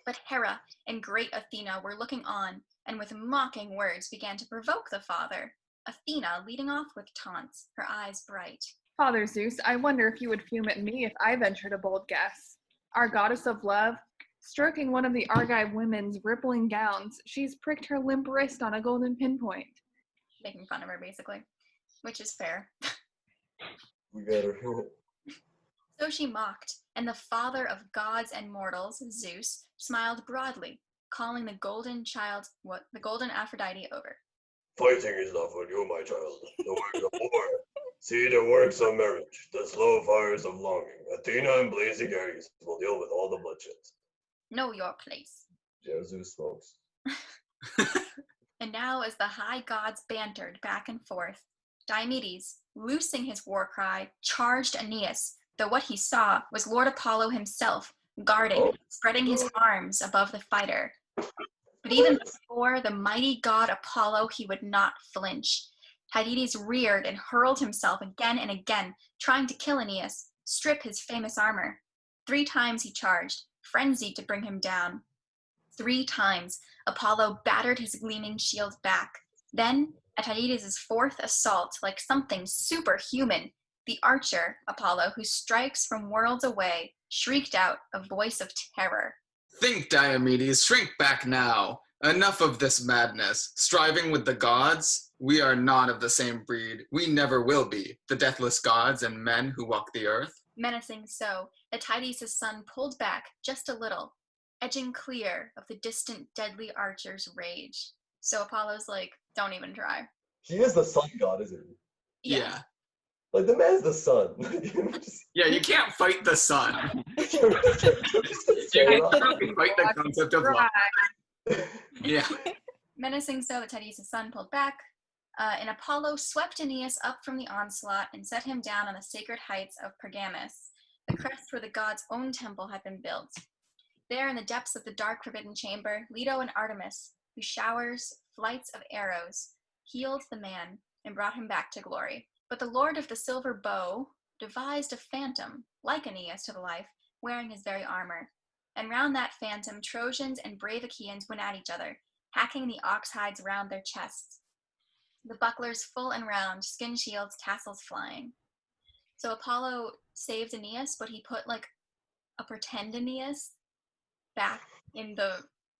Speaker 1: But Hera and great Athena were looking on, and with mocking words began to provoke the father. Athena leading off with taunts, her eyes bright.
Speaker 4: Father Zeus, I wonder if you would fume at me if I ventured a bold guess. Our goddess of love, stroking one of the Argive women's rippling gowns, she's pricked her limp wrist on a golden pinpoint.
Speaker 1: Making fun of her, basically. Which is fair.
Speaker 2: We got her.
Speaker 1: So she mocked, and the father of gods and mortals, Zeus, smiled broadly, calling the golden Aphrodite over.
Speaker 2: Fighting is not for you, my child. The works of war. See the works of marriage, the slow fires of longing. Athena and blazing Ares will deal with all the bloodshed.
Speaker 1: Know your place.
Speaker 2: Zeus smokes.
Speaker 1: And now as the high gods bantered back and forth, Diomedes, loosing his war cry, charged Aeneas, though what he saw was Lord Apollo himself, guarding, spreading his arms above the fighter. But even before the mighty god Apollo, he would not flinch. Tydides reared and hurled himself again and again, trying to kill Aeneas, strip his famous armor. 3 times he charged, frenzied to bring him down. 3 times Apollo battered his gleaming shield back. Then, at Tydides' 4th assault, like something superhuman, the archer, Apollo, who strikes from worlds away, shrieked out a voice of terror.
Speaker 3: Think, Diomedes, shrink back now. Enough of this madness. Striving with the gods? We are not of the same breed. We never will be, the deathless gods and men who walk the earth.
Speaker 1: Menacing so, that Tydeus' son pulled back just a little, edging clear of the distant deadly archer's rage. So Apollo's like, don't even try.
Speaker 2: He is the sun god, isn't he?
Speaker 3: Yeah.
Speaker 2: Like, the man's the sun.
Speaker 3: Yeah, you can't fight the sun. You
Speaker 2: Yeah.
Speaker 3: can't fight the concept of love. Yeah.
Speaker 1: Menacing so that Tydeus' son pulled back, and Apollo swept Aeneas up from the onslaught and set him down on the sacred heights of Pergamus, the crest where the god's own temple had been built. There in the depths of the dark forbidden chamber, Leto and Artemis, who showers flights of arrows, healed the man and brought him back to glory. But the lord of the silver bow devised a phantom, like Aeneas to the life, wearing his very armor. And round that phantom, Trojans and brave Achaeans went at each other, hacking the ox hides round their chests, the bucklers full and round, skin shields, tassels flying. So Apollo saved Aeneas, but he put like a pretend Aeneas back in the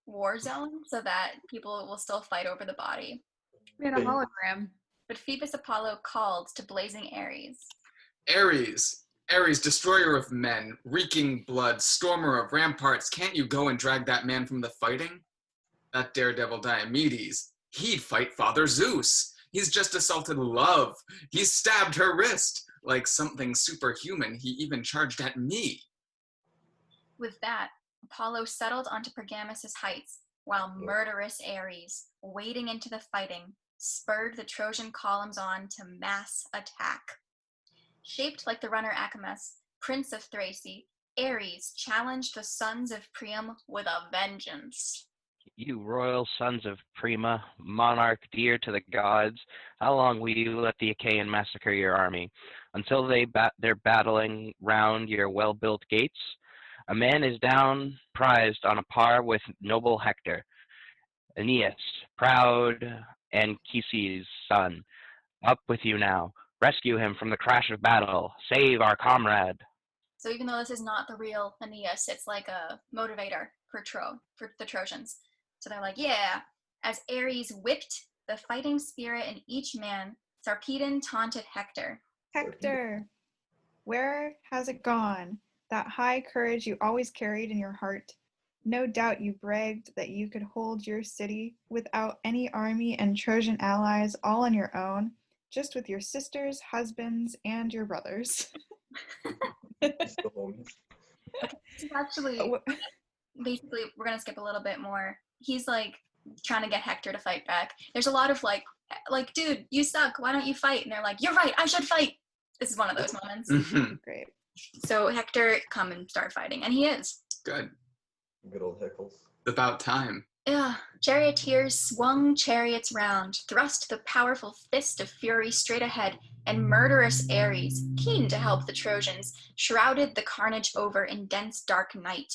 Speaker 1: war zone so that people will still fight over the body.
Speaker 4: We had a hologram.
Speaker 1: But Phoebus Apollo called to blazing Ares.
Speaker 3: Ares, Ares, destroyer of men, reeking blood, stormer of ramparts, can't you go and drag that man from the fighting? That daredevil Diomedes, he'd fight Father Zeus. He's just assaulted Love. He stabbed her wrist. Like something superhuman, he even charged at me.
Speaker 1: With that, Apollo settled onto Pergamus' heights, while murderous Ares, wading into the fighting, spurred the Trojan columns on to mass attack. Shaped like the runner Acamas, prince of Thrace, Ares challenged the sons of Priam with a vengeance.
Speaker 6: You royal sons of Prima, monarch dear to the gods, how long will you let the Achaean massacre your army? Until they're battling round your well-built gates? A man is down prized on a par with noble Hector, Aeneas, proud Anchises' son. Up with you now. Rescue him from the crash of battle. Save our comrade.
Speaker 1: So even though this is not the real Aeneas, it's like a motivator for the Trojans. So they're like, yeah. As Ares whipped the fighting spirit in each man, Sarpedon taunted Hector.
Speaker 7: Hector, where has it gone? That high courage you always carried in your heart. No doubt you bragged that you could hold your city without any army and Trojan allies all on your own, just with your sisters, husbands, and your brothers.
Speaker 2: Still homies.
Speaker 1: This is actually, basically, we're going to skip a little bit more. He's like trying to get Hector to fight back. There's a lot of like, dude, you suck. Why don't you fight? And they're like, you're right. I should fight. This is one of those moments.
Speaker 7: Great.
Speaker 1: So Hector, come and start fighting. And he is.
Speaker 3: Good.
Speaker 2: Good old Heckles.
Speaker 3: About time.
Speaker 1: Yeah. Charioteers swung chariots round, thrust the powerful fist of fury straight ahead, and murderous Ares, keen to help the Trojans, shrouded the carnage over in dense dark night,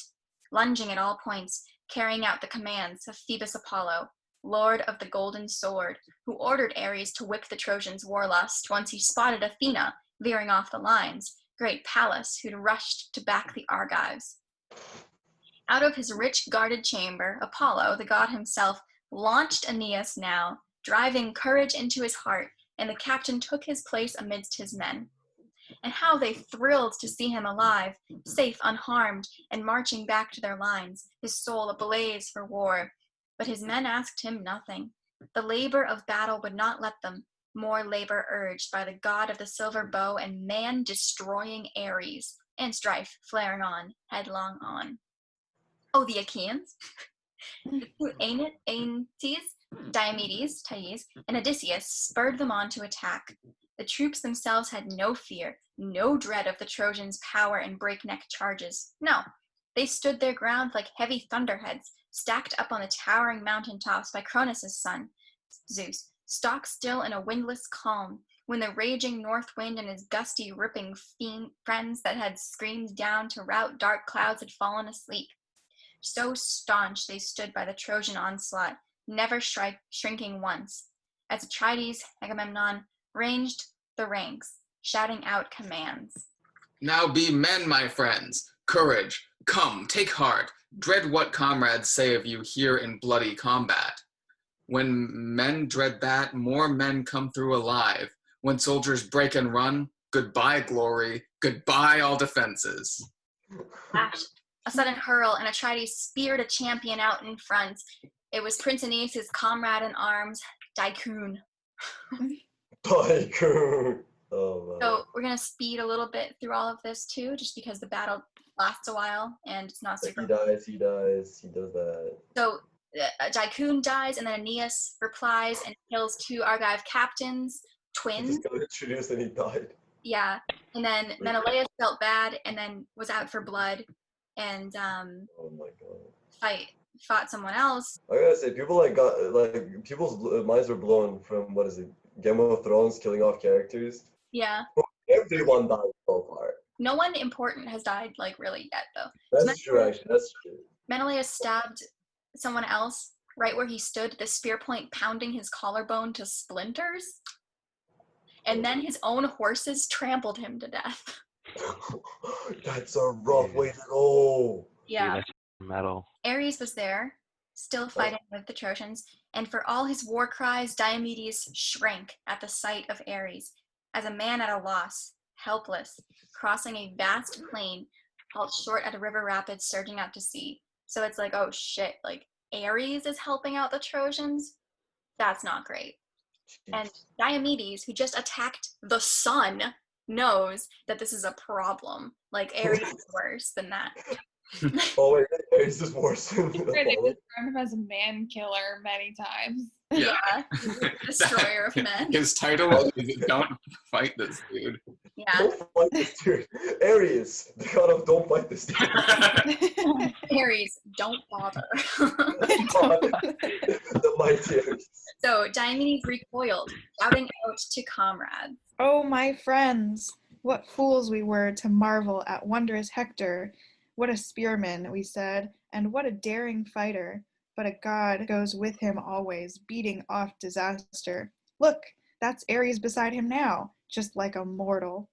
Speaker 1: lunging at all points, carrying out the commands of Phoebus Apollo, lord of the golden sword, who ordered Ares to whip the Trojans' warlust once he spotted Athena veering off the lines, great Pallas, who'd rushed to back the Argives. Out of his rich guarded chamber, Apollo, the god himself, launched Aeneas now, driving courage into his heart, and the captain took his place amidst his men. And how they thrilled to see him alive, safe, unharmed, and marching back to their lines, his soul ablaze for war. But his men asked him nothing. The labor of battle would not let them, more labor urged by the god of the silver bow and man-destroying Ares, and strife flaring on, headlong on. Oh, the Achaeans. The two Aeneas, Diomedes, Thais, and Odysseus spurred them on to attack. The troops themselves had no fear, no dread of the Trojans' power and breakneck charges. No, they stood their ground like heavy thunderheads, stacked up on the towering mountain tops by Cronus' son, Zeus, stock still in a windless calm, when the raging north wind and his gusty, ripping friends that had screamed down to rout dark clouds had fallen asleep. So staunch they stood by the Trojan onslaught, never shrinking once, as Atrides, Agamemnon, ranged the ranks, shouting out commands.
Speaker 3: Now be men, my friends. Courage. Come, take heart. Dread what comrades say of you here in bloody combat. When men dread that, more men come through alive. When soldiers break and run, goodbye glory, goodbye all defenses.
Speaker 1: Flash, a sudden hurl, and Atrides speared a champion out in front. It was Prince Aeneas' comrade in arms, Dicune.
Speaker 2: Tycoon. Oh, man.
Speaker 1: So we're going to speed a little bit through all of this too, just because the battle lasts a while and it's not super.
Speaker 2: He dies, he does that.
Speaker 1: So Dicune dies, and then Aeneas replies and kills two Argive captains,
Speaker 2: He
Speaker 1: twins.
Speaker 2: just got introduced and he died.
Speaker 1: Yeah, and then Menelaus felt bad and then was out for blood and
Speaker 2: Oh my god.
Speaker 1: fought someone else.
Speaker 2: I gotta say, people's minds were blown from, what is it, Game of Thrones killing off characters.
Speaker 1: Yeah,
Speaker 2: Everyone died so far.
Speaker 1: no one important has died like really yet though.
Speaker 2: That's true, actually. That's true.
Speaker 1: Menelaus stabbed someone else right where he stood, the spear point pounding his collarbone to splinters. and then his own horses trampled him to death.
Speaker 2: That's a rough way to go.
Speaker 1: Yeah.
Speaker 6: Dude, that's metal.
Speaker 1: Ares was there, still fighting with the Trojans, and for all his war cries, Diomedes shrank at the sight of Ares, as a man at a loss, helpless, crossing a vast plain, halt short at a river rapid surging out to sea. So it's like, oh shit, like Ares is helping out the Trojans? That's not great. And Diomedes, who just attacked the sun, knows that this is a problem. Like Ares is worse than that.
Speaker 2: Oh wait, Ares is worse than
Speaker 4: They
Speaker 2: Apollo.
Speaker 4: described him as a man killer many times.
Speaker 1: Yeah, destroyer of men.
Speaker 3: His title is "Don't Fight This Dude."
Speaker 1: Yeah,
Speaker 2: Don't fight this dude. Ares, the god of don't fight this dude.
Speaker 1: Ares, don't bother.
Speaker 2: The mighty Ares.
Speaker 1: So Diomedes recoiled, shouting out to comrades.
Speaker 7: Oh, my friends, what fools we were to marvel at wondrous Hector. What a spearman, we said, and what a daring fighter. But a god goes with him always, beating off disaster. Look, that's Ares beside him now, just like a mortal.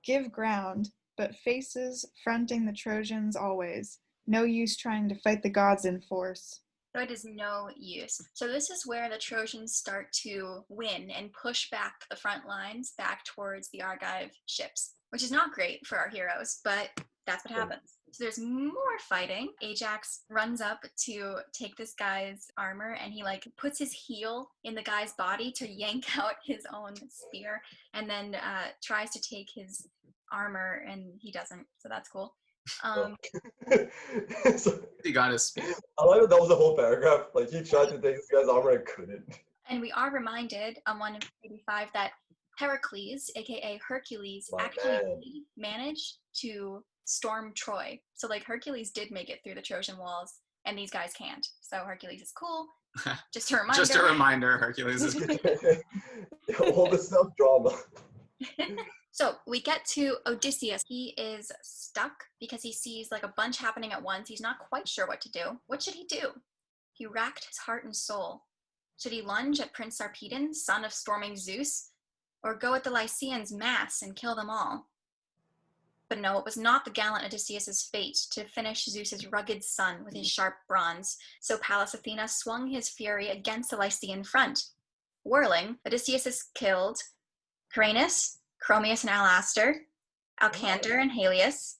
Speaker 7: Give ground, but faces fronting the Trojans always. No use trying to fight the gods in force.
Speaker 1: So it is no use. So this is where the Trojans start to win and push back the front lines back towards the Argive ships, which is not great for our heroes, but that's what happens. So there's more fighting. Ajax runs up to take this guy's armor, and he like puts his heel in the guy's body to yank out his own spear, and then tries to take his armor, and he doesn't. So that's cool.
Speaker 2: So,
Speaker 3: He got his spear.
Speaker 2: I like that was the whole paragraph. Like he tried to take this guy's armor and couldn't.
Speaker 1: And we are reminded on 185 that Heracles, aka Hercules,
Speaker 2: My
Speaker 1: actually
Speaker 2: man.
Speaker 1: managed to storm Troy. So like Hercules did make it through the Trojan walls, and these guys can't. So Hercules is cool. Just a reminder.
Speaker 3: Just a reminder, Hercules is
Speaker 2: All this stuff drama.
Speaker 1: So we get to Odysseus. He is stuck because he sees like a bunch happening at once. He's not quite sure what to do. What should he do? He racked his heart and soul. Should he lunge at Prince Sarpedon, son of storming Zeus, or go at the Lycians' mass and kill them all? But no, it was not the gallant Odysseus' fate to finish Zeus's rugged son with his sharp bronze, so Pallas Athena swung his fury against the Lycian front. Whirling, Odysseus killed Caranus, Chromius and Alastor, Alcander and Halius,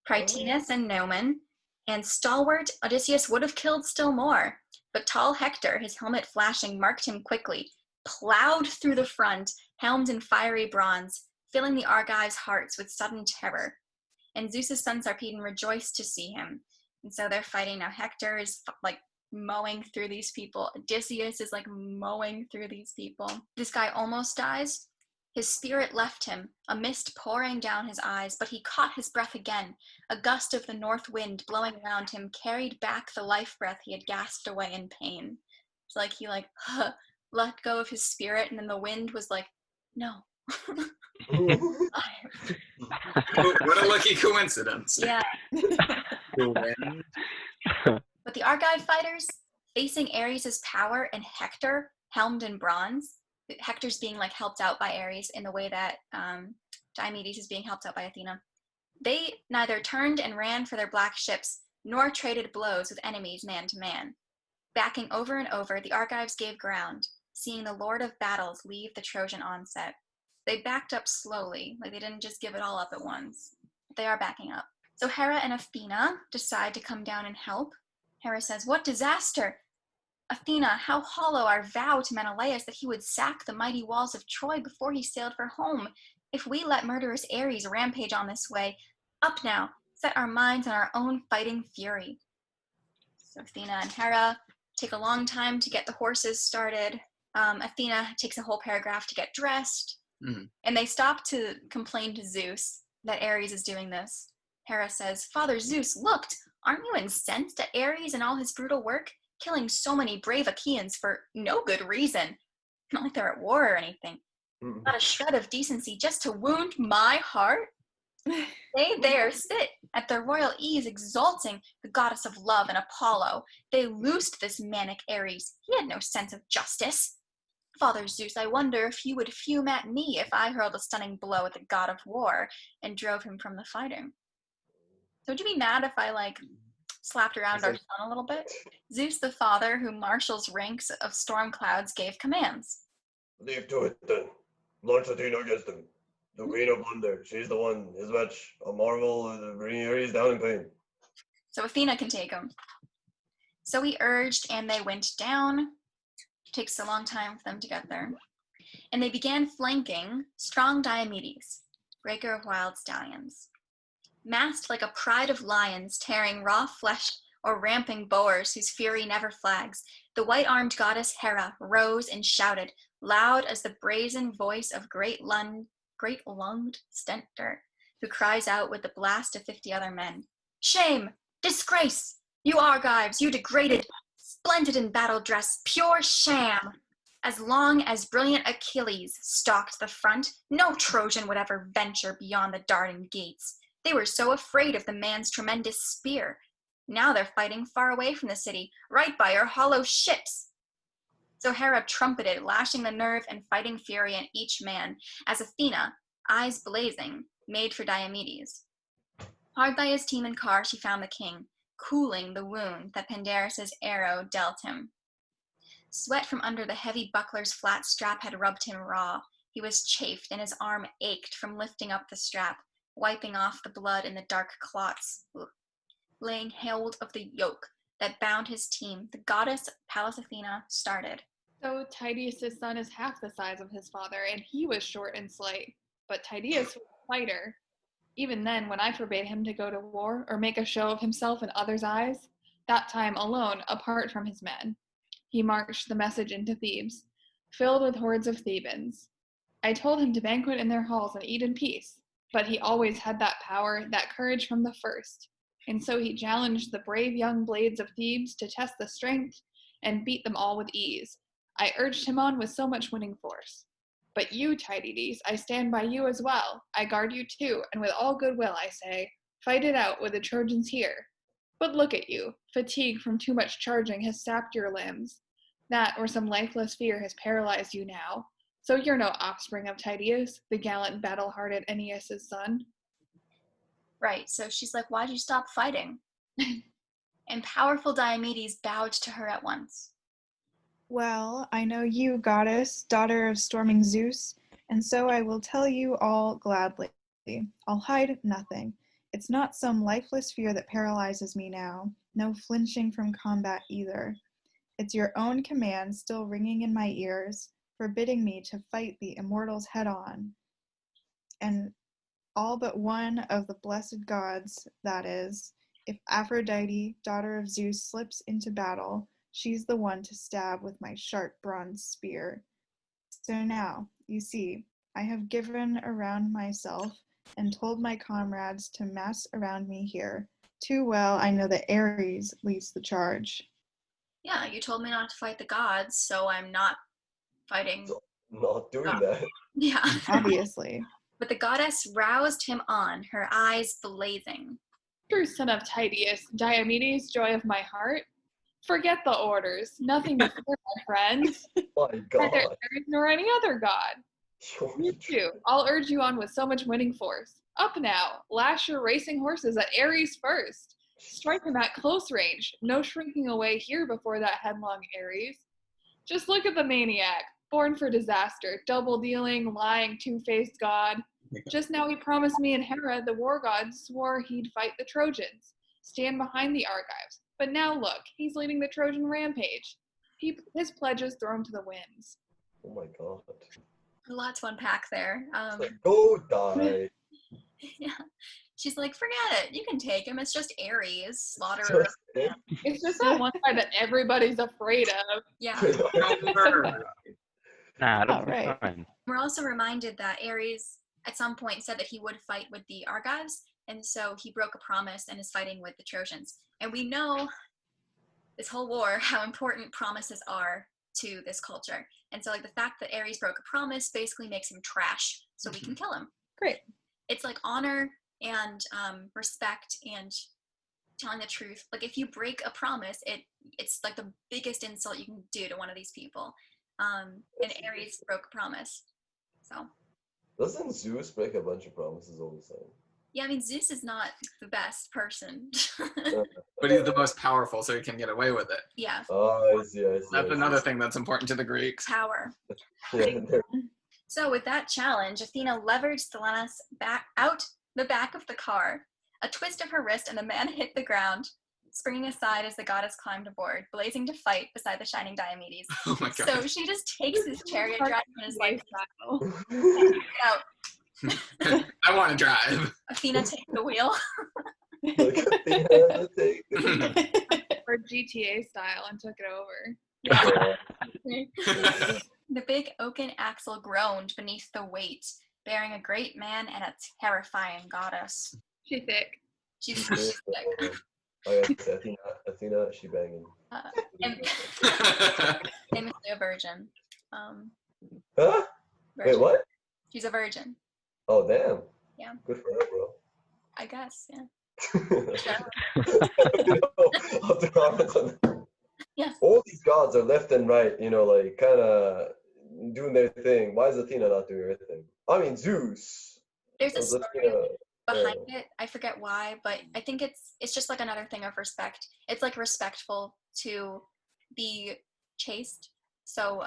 Speaker 1: Prytanis and Nomen, and stalwart Odysseus would have killed still more, but tall Hector, his helmet flashing, marked him quickly, plowed through the front, helmed in fiery bronze, filling the Argives' hearts with sudden terror. And Zeus's son Sarpedon rejoiced to see him. And so they're fighting now. Hector is like mowing through these people. Odysseus is like mowing through these people. This guy almost dies. His spirit left him, a mist pouring down his eyes, but he caught his breath again. A gust of the north wind blowing around him carried back the life breath he had gasped away in pain. It's like he let go of his spirit, and then the wind was like, no.
Speaker 3: What a lucky coincidence.
Speaker 1: Yeah.
Speaker 3: The wind.
Speaker 1: But the Argive fighters, facing Ares' power and Hector, helmed in bronze, Hector's being like helped out by Ares in the way that Diomedes is being helped out by Athena. They neither turned and ran for their black ships, nor traded blows with enemies man to man. Backing over and over, the Argives gave ground, seeing the Lord of Battles leave the Trojan onset. They backed up slowly, like they didn't just give it all up at once. But they are backing up. So Hera and Athena decide to come down and help. Hera says, "What disaster! Athena, how hollow our vow to Menelaus that he would sack the mighty walls of Troy before he sailed for home. If we let murderous Ares rampage on this way, up now, set our minds on our own fighting fury." So Athena and Hera take a long time to get the horses started. Athena takes a whole paragraph to get dressed.
Speaker 3: Mhm.
Speaker 1: And they stop to complain to Zeus that Ares is doing this. Hera says, "Father Zeus, look, aren't you incensed at Ares and all his brutal work? Killing so many brave Achaeans for no good reason. Not like they're at war or anything. Not a shred of decency just to wound my heart? They there sit at their royal ease exalting the goddess of love and Apollo. They loosed this manic Ares. He had no sense of justice. Father Zeus, I wonder if you would fume at me if I hurled a stunning blow at the god of war and drove him from the fighting. So would you be mad if I, slapped around our son a little bit? Zeus, the father who marshals ranks of storm clouds, gave commands.
Speaker 2: Leave to it then. Launch Athena against him. The queen of wonder. She's the one. His match. A marvel. Bring Ares down in pain.
Speaker 1: So Athena can take him. So he urged, and they went down. It takes a long time for them to get there. And they began flanking strong Diomedes, breaker of wild stallions. Masked like a pride of lions, tearing raw flesh or ramping boars whose fury never flags, the white-armed goddess Hera rose and shouted, loud as the brazen voice of great-lunged Stentor, who cries out with the blast of 50 other men. Shame! Disgrace! You Argives, you degraded, splendid in battle dress, pure sham! As long as brilliant Achilles stalked the front, no Trojan would ever venture beyond the darting gates. They were so afraid of the man's tremendous spear. Now they're fighting far away from the city, right by our hollow ships. So Hera trumpeted, lashing the nerve and fighting fury in each man, as Athena, eyes blazing, made for Diomedes. Hard by his team and car, she found the king, cooling the wound that Pandarus's arrow dealt him. Sweat from under the heavy buckler's flat strap had rubbed him raw. He was chafed, and his arm ached from lifting up the strap, wiping off the blood in the dark clots. Laying hold of the yoke that bound his team, the goddess Pallas Athena started.
Speaker 4: So Tydeus' son is half the size of his father, and he was short and slight. But Tydeus was a fighter. Even then, when I forbade him to go to war or make a show of himself in others' eyes, that time alone, apart from his men, he marched the message into Thebes, filled with hordes of Thebans. I told him to banquet in their halls and eat in peace, but he always had that power, that courage from the first. And so he challenged the brave young blades of Thebes to test the strength and beat them all with ease. I urged him on with so much winning force. But you, Tydides, I stand by you as well. I guard you too, and with all goodwill I say, fight it out with the Trojans here. But look at you, fatigue from too much charging has sapped your limbs. That or some lifeless fear has paralyzed you now. So you're no offspring of Tydeus, the gallant battle-hearted Aeneas' son.
Speaker 1: Right, so she's like, why'd you stop fighting? And powerful Diomedes bowed to her at once.
Speaker 7: Well, I know you, goddess, daughter of storming Zeus, and so I will tell you all gladly. I'll hide nothing. It's not some lifeless fear that paralyzes me now, no flinching from combat either. It's your own command still ringing in my ears, forbidding me to fight the immortals head on. And all but one of the blessed gods, that is, if Aphrodite, daughter of Zeus, slips into battle, she's the one to stab with my sharp bronze spear. So now, you see, I have given around myself and told my comrades to mass around me here. Too well I know that Ares leads the charge.
Speaker 1: Yeah, you told me not to fight the gods, so I'm not fighting.
Speaker 2: So, not doing that.
Speaker 1: Yeah.
Speaker 7: Obviously.
Speaker 1: But the goddess roused him on, her eyes blazing.
Speaker 4: True son of Tydeus, Diomedes, joy of my heart. Forget the orders. Nothing to fear, my friends.
Speaker 2: My
Speaker 4: Neither
Speaker 2: God.
Speaker 4: Ares nor any other god. You too. I'll urge you on with so much winning force. Up now. Lash your racing horses at Ares first. Strike him at close range. No shrinking away here before that headlong Ares. Just look at the maniac. Born for disaster. Double-dealing, lying, two-faced god. Just now he promised me and Hera, the war god, swore he'd fight the Trojans. Stand behind the Argives. But now look, he's leading the Trojan rampage. His pledge is thrown to the winds.
Speaker 2: Oh my God.
Speaker 1: A lot to unpack there.
Speaker 2: It's like, go die.
Speaker 1: Yeah. She's like, forget it. You can take him. It's just Ares, slaughterer.
Speaker 2: Just it.
Speaker 4: It's just that one guy that everybody's afraid of.
Speaker 1: Yeah.
Speaker 6: Nah, it'll
Speaker 7: Oh,
Speaker 6: be
Speaker 7: right.
Speaker 6: fine.
Speaker 1: We're also reminded that Ares at some point said that he would fight with the Argives, and so he broke a promise and is fighting with the Trojans. And we know this whole war how important promises are to this culture. And so like the fact that Ares broke a promise basically makes him trash, so we can kill him.
Speaker 7: Great.
Speaker 1: It's like honor and respect and telling the truth. Like if you break a promise, it's like the biggest insult you can do to one of these people. And Ares broke a promise. So,
Speaker 2: Doesn't Zeus break a bunch of promises all the time?
Speaker 1: yeah, I mean, Zeus is not the best person.
Speaker 3: But he's the most powerful, so he can get away with it.
Speaker 1: Yeah,
Speaker 2: Oh, I see.
Speaker 3: That's another thing that's important to the Greeks.
Speaker 1: power.
Speaker 2: Yeah, there.
Speaker 1: So with that challenge, Athena levered Stelanus out the back of the car. A twist of her wrist and the man hit the ground, springing aside as the goddess climbed aboard, blazing to fight beside the shining Diomedes.
Speaker 3: Oh my god.
Speaker 1: So she just takes this chariot drive and is like,
Speaker 4: style.
Speaker 1: out.
Speaker 3: I want to drive.
Speaker 1: Athena, take the wheel.
Speaker 2: Look at the take.
Speaker 4: Or GTA style and took it over.
Speaker 2: Yeah.
Speaker 1: The big oaken axle groaned beneath the weight, bearing a great man and a terrifying goddess.
Speaker 4: She thick.
Speaker 1: She's
Speaker 2: Yeah,
Speaker 1: sick.
Speaker 2: Oh, yeah, Athena, she banging.
Speaker 1: And famously a virgin.
Speaker 2: Huh?
Speaker 1: Virgin.
Speaker 2: Wait, what?
Speaker 1: She's a virgin,
Speaker 2: Oh, damn.
Speaker 1: Yeah.
Speaker 2: Good for her, bro.
Speaker 1: I guess. Yeah.
Speaker 2: I'll have to comment on that.
Speaker 1: Yeah.
Speaker 2: All these gods are left and right, like kind of doing their thing. Why is Athena not doing her thing? I mean, Zeus.
Speaker 1: There's a
Speaker 2: Was
Speaker 1: story
Speaker 2: Athena,
Speaker 1: behind it. I forget why, but I think it's just like another thing of respect. It's like respectful to be chaste. So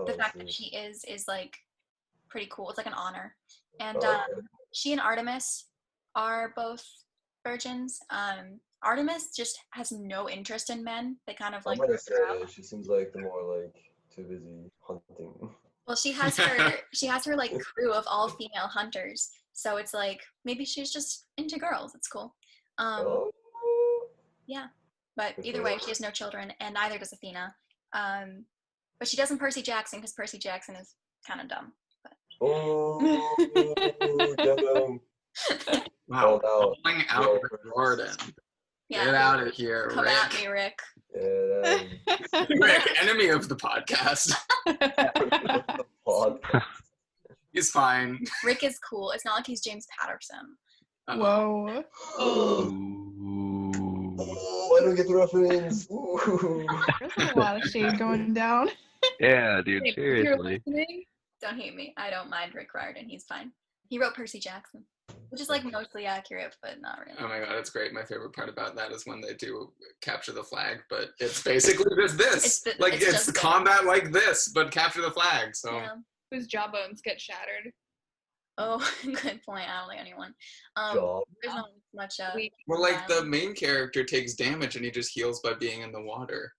Speaker 1: the
Speaker 2: I
Speaker 1: fact that
Speaker 2: see.
Speaker 1: she is like pretty cool. It's like an honor. And
Speaker 2: Oh, okay.
Speaker 1: she and Artemis are both virgins. Artemis just has no interest in men. They kind of
Speaker 2: I'm
Speaker 1: like
Speaker 2: gonna
Speaker 1: rip
Speaker 2: say
Speaker 1: her out.
Speaker 2: she seems like the more like too busy hunting.
Speaker 1: Well, she has her like crew of all female hunters. So it's like maybe she's just into girls. It's cool.
Speaker 2: Oh.
Speaker 1: Yeah. But
Speaker 2: Good
Speaker 1: either
Speaker 2: for
Speaker 1: way,
Speaker 2: her.
Speaker 1: she has no children, and neither does Athena. But she doesn't Percy Jackson because Percy Jackson is kind of dumb.
Speaker 2: Oh, get him.
Speaker 3: Wow.
Speaker 2: Called out.
Speaker 3: Calling out Rick Jordan. Get out of here,
Speaker 1: Come
Speaker 3: Rick.
Speaker 1: at me, Rick.
Speaker 2: Yeah,
Speaker 3: Rick, enemy of the podcast.
Speaker 2: podcast.
Speaker 3: He's fine.
Speaker 1: Rick is cool. It's not like he's James Patterson.
Speaker 7: Whoa.
Speaker 2: Oh, I don't get the reference. Ooh.
Speaker 7: There's a lot of shade going down.
Speaker 6: Yeah, dude,
Speaker 4: Hey, if you're
Speaker 6: seriously.
Speaker 4: listening,
Speaker 1: Don't hate me. I don't mind Rick Riordan. He's fine. He wrote Percy Jackson, which is like mostly accurate, but not really.
Speaker 3: Oh my god, it's great. My favorite part about that is when they do capture the flag, but it's basically just this.
Speaker 1: It's
Speaker 3: It's
Speaker 1: just
Speaker 3: combat like this, but capture the flag. So
Speaker 1: Yeah.
Speaker 4: whose jawbones get shattered.
Speaker 1: Oh, good point. I don't think anyone.
Speaker 2: Job.
Speaker 1: There's not much.
Speaker 3: well, like the
Speaker 1: violence.
Speaker 3: main character takes damage and he just heals by being in the water.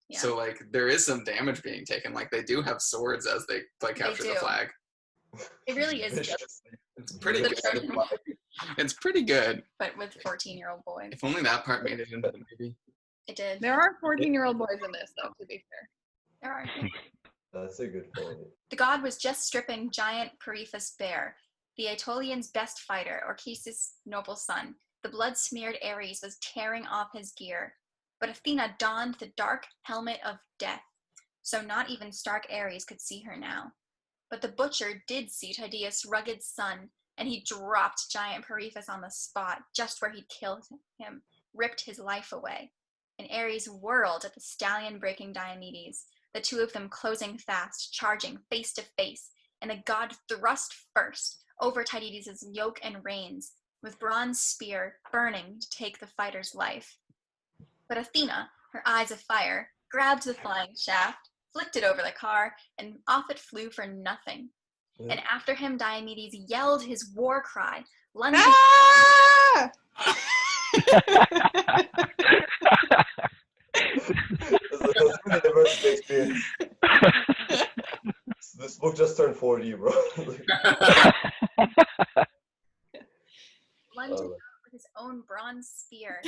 Speaker 1: Yeah.
Speaker 3: So like there is some damage being taken. Like they do have swords as they capture the
Speaker 1: do.
Speaker 3: flag.
Speaker 1: It really is just,
Speaker 3: It's pretty
Speaker 1: The
Speaker 3: good.
Speaker 1: Trojan War.
Speaker 3: It's pretty good.
Speaker 1: but with 14-year-old boys.
Speaker 3: If only that part made it into the movie.
Speaker 1: It did.
Speaker 4: There are 14-year-old boys in this, though, to be fair.
Speaker 1: There are.
Speaker 2: That's a good point.
Speaker 1: The god was just stripping giant Periphas bare, the Aetolians' best fighter, Orchesis' noble son. The blood-smeared Ares was tearing off his gear, but Athena donned the dark helmet of death, so not even stark Ares could see her now. But the butcher did see Tydeus' rugged son, and he dropped giant Periphas on the spot, just where he'd killed him, ripped his life away. And Ares whirled at the stallion-breaking Diomedes, the two of them closing fast, charging face to face, and the god thrust first over Tydeus' yoke and reins, with bronze spear burning to take the fighter's life. But Athena, her eyes afire, grabbed the flying shaft, flicked it over the car, and off it flew for nothing.
Speaker 2: Yeah.
Speaker 1: And after him, Diomedes yelled his war cry, lunging.
Speaker 7: Ah!
Speaker 2: That's really the first experience. This book just turned 40, bro.
Speaker 1: Lunged out with his own bronze spear.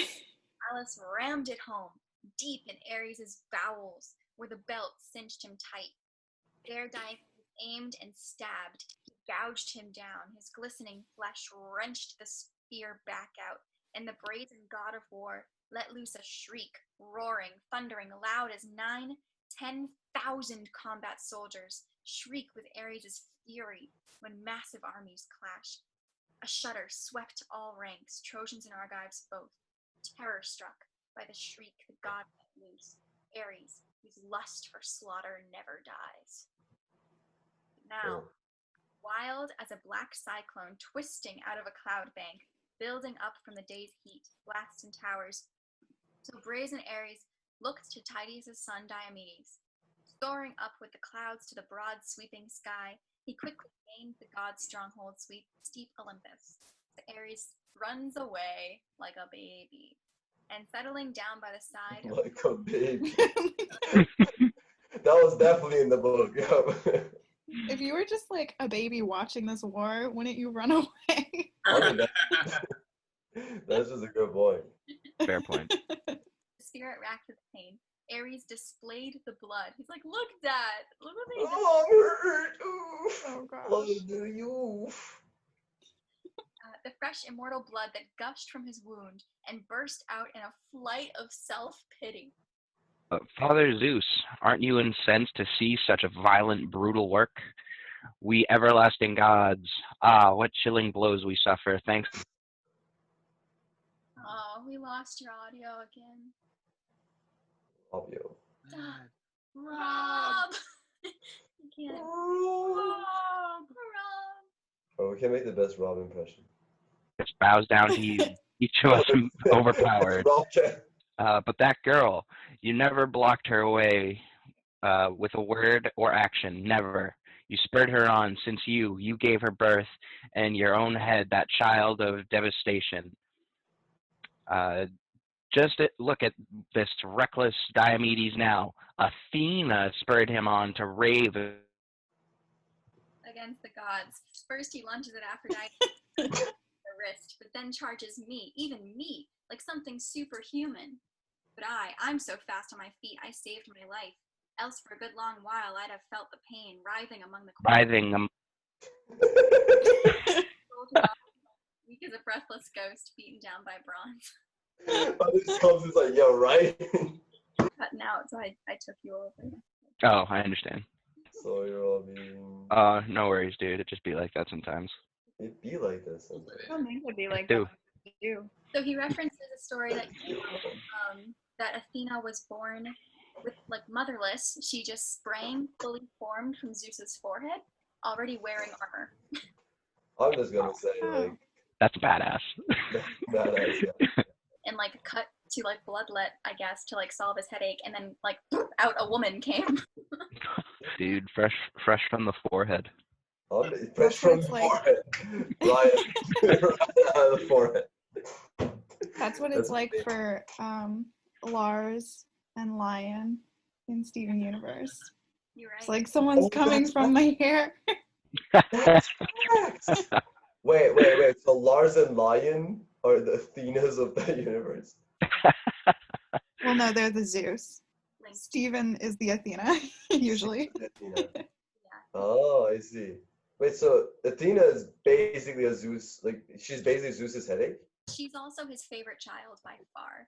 Speaker 1: Alice rammed it home, deep in Ares' bowels, where the belt cinched him tight. There Diomedes aimed and stabbed. He gouged him down. His glistening flesh wrenched the spear back out, and the brazen god of war let loose a shriek, roaring, thundering loud as 10,000 combat soldiers shriek with Ares' fury when massive armies clash. A shudder swept all ranks, Trojans and Argives both, terror-struck by the shriek the god let loose. Ares, whose lust for slaughter never dies. Now, wild as a black cyclone twisting out of a cloud bank, building up from the day's heat, blasts and towers, so brazen Ares looked to Tydeus' son Diomedes. Soaring up with the clouds to the broad sweeping sky, he quickly gained the god's stronghold steep Olympus. Ares runs away like a baby, and settling down by the side of
Speaker 2: Like a baby. That was definitely in the book. Yeah.
Speaker 7: If you were just like a baby watching this war, wouldn't you run away?
Speaker 2: I mean, that's just a good point.
Speaker 6: Fair point.
Speaker 1: the spirit racked with pain. Ares displayed the blood. He's like, look, Dad, look what they did.
Speaker 2: Oh, I'm hurt. Oof.
Speaker 7: Oh gosh.
Speaker 2: Blood, you.
Speaker 1: The fresh immortal blood that gushed from his wound and burst out in a flight of self-pity.
Speaker 6: Father Zeus, aren't you incensed to see such a violent, brutal work? We everlasting gods, what chilling blows we suffer, thanks.
Speaker 1: Oh, we lost your audio again.
Speaker 2: Obvio.
Speaker 1: Rob! You can't. Rob!
Speaker 2: Oh, we can make the best Rob impression.
Speaker 6: Just bows down to you, each of us overpowered. But that girl, you never blocked her away with a word or action, never. You spurred her on since you gave her birth and your own head, that child of devastation. Look at this reckless Diomedes now. Athena spurred him on to rave
Speaker 1: against the gods. First he lunges at Aphrodite the wrist, but then charges me, even me, like something superhuman. But I'm so fast on my feet, I saved my life. Else for a good long while I'd have felt the pain writhing among the corpses. Weak as a breathless ghost beaten down by bronze.
Speaker 2: This comes is like, yo, right?
Speaker 1: Cutting out, so I took you over.
Speaker 6: Oh, I understand.
Speaker 2: Sorry, Robbie.
Speaker 6: No worries, dude. It just be like that sometimes.
Speaker 2: It be like this sometimes.
Speaker 4: I don't think it'd be like
Speaker 6: do.
Speaker 4: that. Do.
Speaker 1: So he references a story that that Athena was born with like motherless. She just sprang fully formed from Zeus's forehead, already wearing armor.
Speaker 2: I'm just gonna say like
Speaker 6: that's badass.
Speaker 2: badass. Yeah.
Speaker 1: And like cut to like bloodlet, I guess, to like solve his headache, and then like out a woman came.
Speaker 6: Dude, fresh from the forehead.
Speaker 2: Fresh from the forehead. Right out of the forehead.
Speaker 7: That's what it's like for Lars and Lion in Steven Universe.
Speaker 1: You're right.
Speaker 7: It's like someone's coming from my hair.
Speaker 2: That's correct. Wait. So Lars and Lion are the Athenas of the universe.
Speaker 7: Well, no, they're the Zeus. Steven is the Athena, usually.
Speaker 2: Athena. Yeah. Oh, I see. Wait, so Athena is basically a Zeus, like she's basically Zeus's headache?
Speaker 1: She's also his favorite child by far.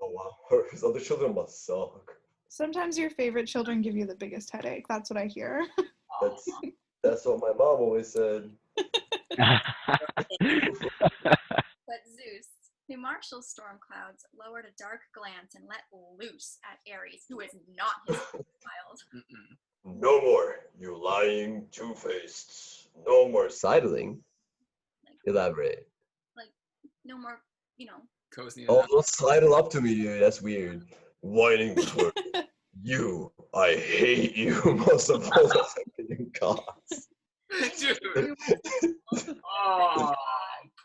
Speaker 2: Oh wow, his other children must suck.
Speaker 7: Sometimes your favorite children give you the biggest headache. That's what I hear.
Speaker 2: That's what my mom always said.
Speaker 1: But Zeus, who marshals storm clouds, lowered a dark glance and let loose at Ares, who is not his child.
Speaker 2: No more, you lying two-faced. No more sidling. Elaborate.
Speaker 1: Like, no more,
Speaker 3: Cozy
Speaker 2: Oh, don't sidle up to me, dude. That's weird. Whining toward you. I hate you most of all you gods.
Speaker 3: Dude. Oh,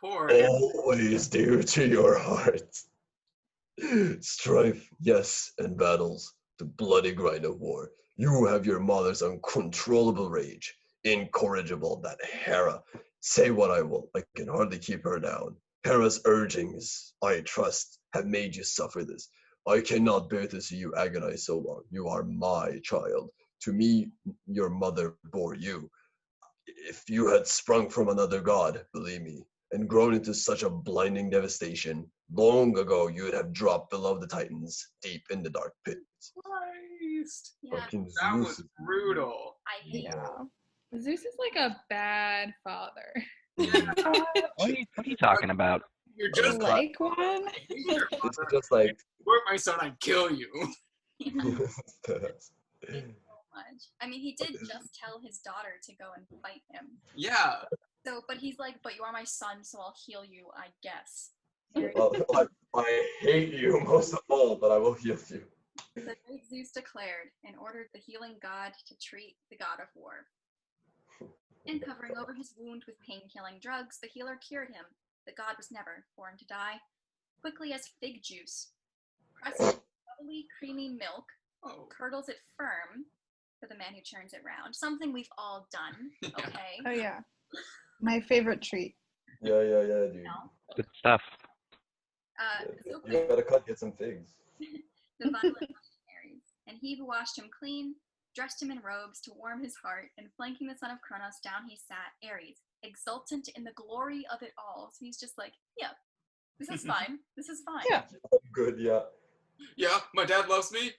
Speaker 3: poor.
Speaker 2: Always dear to your heart. Strife, yes, and battles, the bloody grind of war. You have your mother's uncontrollable rage, incorrigible, that Hera. Say what I will, I can hardly keep her down. Hera's urgings, I trust, have made you suffer this. I cannot bear to see you agonize so long. You are my child. To me, your mother bore you. If you had sprung from another god, believe me, and grown into such a blinding devastation, long ago you would have dropped below the Titans, deep in the dark pit.
Speaker 3: Christ.
Speaker 1: Yeah,
Speaker 3: That was brutal.
Speaker 1: I hate
Speaker 4: Zeus is like a bad father.
Speaker 3: Yeah.
Speaker 6: What are you talking about?
Speaker 3: You're just
Speaker 7: Like one?
Speaker 3: your
Speaker 2: It's
Speaker 3: mother.
Speaker 2: just like,
Speaker 3: Were my son, I'd kill you.
Speaker 1: Yeah,
Speaker 2: That's-
Speaker 1: so much. I mean, he did just tell his daughter to go and fight him.
Speaker 3: Yeah.
Speaker 1: So, but he's like, but you are my son, so I'll heal you, I guess.
Speaker 2: I hate you most of all, but I will heal you.
Speaker 1: The great Zeus declared and ordered the healing god to treat the god of war. And covering over his wound with pain-killing drugs, the healer cured him. The god was never born to die. Quickly as fig juice, press it in bubbly, creamy milk,
Speaker 3: Oh.
Speaker 1: curdles it firm for the man who churns it round. Something we've all done, okay?
Speaker 7: Oh yeah. My favorite treat.
Speaker 2: Yeah, dude.
Speaker 1: No.
Speaker 6: Good stuff.
Speaker 1: So
Speaker 2: You gotta get some figs.
Speaker 1: the violent missionaries, and he who washed him clean, dressed him in robes to warm his heart, and flanking the son of Cronos, down he sat, Ares, exultant in the glory of it all. So he's just like, yeah, this is fine. This is fine.
Speaker 7: Yeah.
Speaker 2: Good, yeah.
Speaker 3: Yeah, my dad loves me.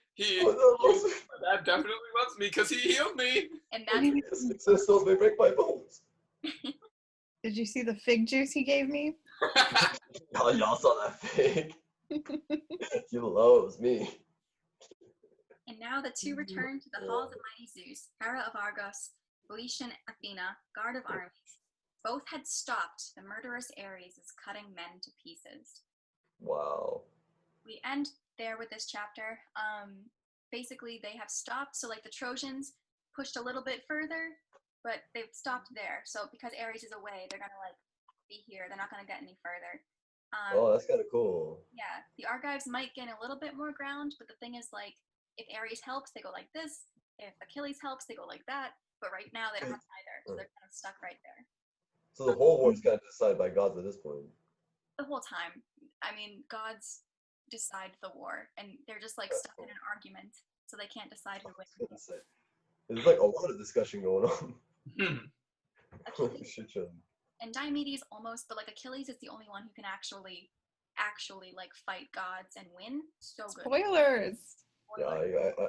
Speaker 2: Oh, that was-
Speaker 3: My dad definitely loves me because he healed me.
Speaker 1: And that's
Speaker 2: Success may break my bones.
Speaker 7: Did you see the fig juice he gave me?
Speaker 2: Y'all saw that fig. He loves me.
Speaker 1: And now the two return to the halls of mighty Zeus, Hera of Argos, Boeotian Athena, guard of armies. Both had stopped the murderous Ares' cutting men to pieces.
Speaker 2: Wow.
Speaker 1: We end there with this chapter. Basically, they have stopped. So, like, the Trojans pushed a little bit further, but they've stopped there. So, because Ares is away, they're gonna like be here. They're not gonna get any further.
Speaker 2: Oh, that's kind of cool.
Speaker 1: Yeah, the Argives might gain a little bit more ground, but the thing is, like, if Ares helps, they go like this. If Achilles helps, they go like that. But right now, they don't have either, so they're kind of stuck right there.
Speaker 2: So the whole war is kind of decided by gods at this point.
Speaker 1: The whole time, I mean, gods decide the war, and they're just like stuck in an argument, so they can't decide who wins.
Speaker 2: There's like a lot of discussion going on.
Speaker 1: Achilles
Speaker 2: Shit show.
Speaker 1: and Diomedes almost, but like Achilles is the only one who can actually like fight gods and win. So good.
Speaker 7: Spoilers.
Speaker 2: Yeah,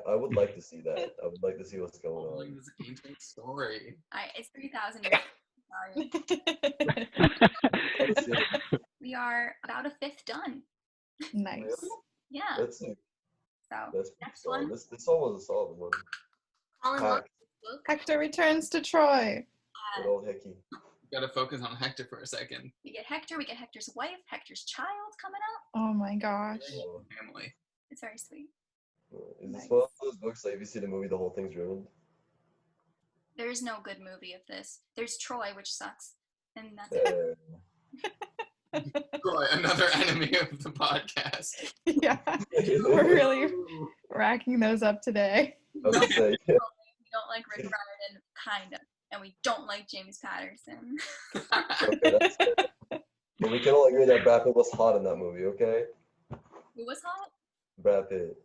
Speaker 2: I would like to see that. I would like to see what's going
Speaker 3: Following
Speaker 2: on.
Speaker 3: this ancient story.
Speaker 1: It's 3,000 years. Sorry.
Speaker 2: Honestly,
Speaker 1: We are about a fifth done.
Speaker 7: Nice.
Speaker 1: Yeah.
Speaker 2: that's like,
Speaker 1: So
Speaker 2: that's
Speaker 1: next
Speaker 2: solid.
Speaker 1: one,
Speaker 2: This one was a solid one.
Speaker 1: Colin
Speaker 2: Pack.
Speaker 1: loves this book.
Speaker 7: Hector returns to Troy.
Speaker 2: Good old Hickey.
Speaker 3: Gotta focus on Hector for a second.
Speaker 1: We get Hector. We get Hector's wife, Hector's child coming up.
Speaker 7: Oh my gosh.
Speaker 2: Oh,
Speaker 3: Family.
Speaker 1: It's very sweet.
Speaker 2: is this
Speaker 7: Nice.
Speaker 2: one of those books that if you see the movie, the whole thing's ruined?
Speaker 1: There's no good movie of this. There's Troy, which sucks, and that's it.
Speaker 3: Troy, another enemy of the podcast.
Speaker 7: Yeah. We're really racking those up today.
Speaker 2: I was gonna say,
Speaker 1: We don't like Rick Riordan, kind of, and we don't like James Patterson.
Speaker 2: okay, that's good. But we can all agree that Brad Pitt was hot in that movie, okay?
Speaker 1: Who was hot?
Speaker 2: Brad Pitt.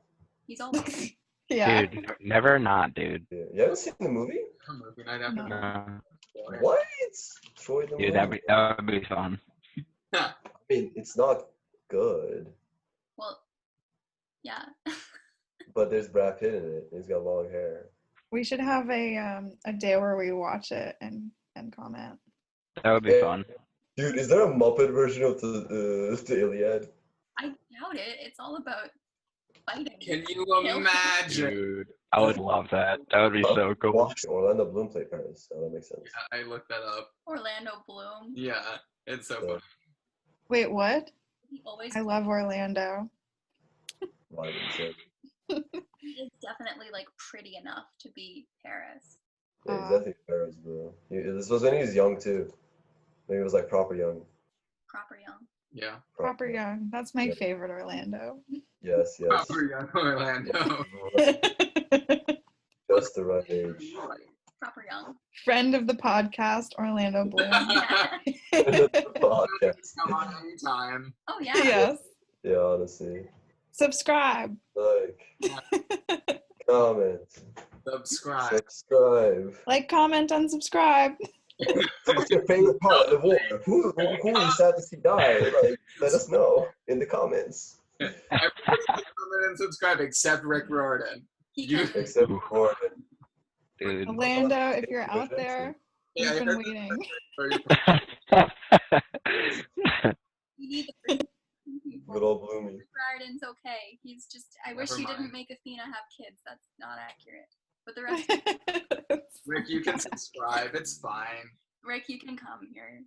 Speaker 1: He's all
Speaker 7: Yeah.
Speaker 6: Dude, never not, dude.
Speaker 2: Yeah. You haven't seen the movie?
Speaker 3: Movie night after
Speaker 7: No.
Speaker 6: No.
Speaker 2: What? Troy the
Speaker 6: Dude,
Speaker 2: movie?
Speaker 6: that would be fun.
Speaker 2: I mean, it's not good,
Speaker 1: well. Yeah.
Speaker 2: but there's Brad Pitt in it. He's got long hair.
Speaker 7: We should have a day where we watch it and comment.
Speaker 6: That would be fun.
Speaker 2: Dude, is there a Muppet version of the Iliad?
Speaker 1: I doubt it. It's all about fighting.
Speaker 3: Can you imagine?
Speaker 6: Dude, I would love that. That would be so cool.
Speaker 2: Watch Orlando Bloom play Paris. Oh, that makes sense.
Speaker 3: Yeah, I looked that up.
Speaker 1: Orlando Bloom.
Speaker 3: Yeah, it's so
Speaker 2: Yeah.
Speaker 3: funny.
Speaker 7: Wait, what?
Speaker 1: He always
Speaker 7: I love Orlando.
Speaker 2: Vitamin C.
Speaker 1: he is definitely like pretty enough to be Paris.
Speaker 2: Yeah, he's definitely Paris, bro. This was when he was young too. When he was like proper young.
Speaker 1: Proper young.
Speaker 3: Yeah.
Speaker 7: Proper Young. That's my
Speaker 2: Yeah.
Speaker 7: favorite Orlando.
Speaker 2: Yes, yes.
Speaker 3: Proper young Orlando.
Speaker 2: Just the right age.
Speaker 1: Proper young.
Speaker 7: Friend of the podcast, Orlando Bloom.
Speaker 2: Podcast.
Speaker 3: Come on anytime.
Speaker 1: Oh yeah.
Speaker 7: Yes.
Speaker 2: Yeah, honestly.
Speaker 7: Subscribe.
Speaker 2: Like, comment, subscribe.
Speaker 7: Like, comment, unsubscribe.
Speaker 2: What's your favorite part of the war? Who are you sad to see die? Like, let us know in the comments.
Speaker 3: Everybody comment and subscribe except Rick Riordan.
Speaker 1: He
Speaker 3: You-
Speaker 1: can,
Speaker 2: Except for
Speaker 6: Dude.
Speaker 7: Orlando, if you're out there,
Speaker 3: Yeah,
Speaker 7: we've
Speaker 3: I
Speaker 7: been
Speaker 3: heard
Speaker 7: waiting.
Speaker 1: you need the free people.
Speaker 2: Good old Bloomy.
Speaker 1: Riordan's okay. He's just, I wish
Speaker 3: Never
Speaker 1: he didn't
Speaker 3: mind.
Speaker 1: make Athena have kids. That's not accurate. But the rest,
Speaker 3: Rick, you can subscribe. It's fine.
Speaker 1: Rick, you can come here,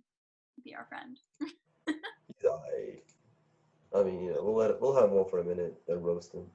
Speaker 1: be our friend.
Speaker 2: He's alright. I mean, we'll have him on for a minute, then roast him.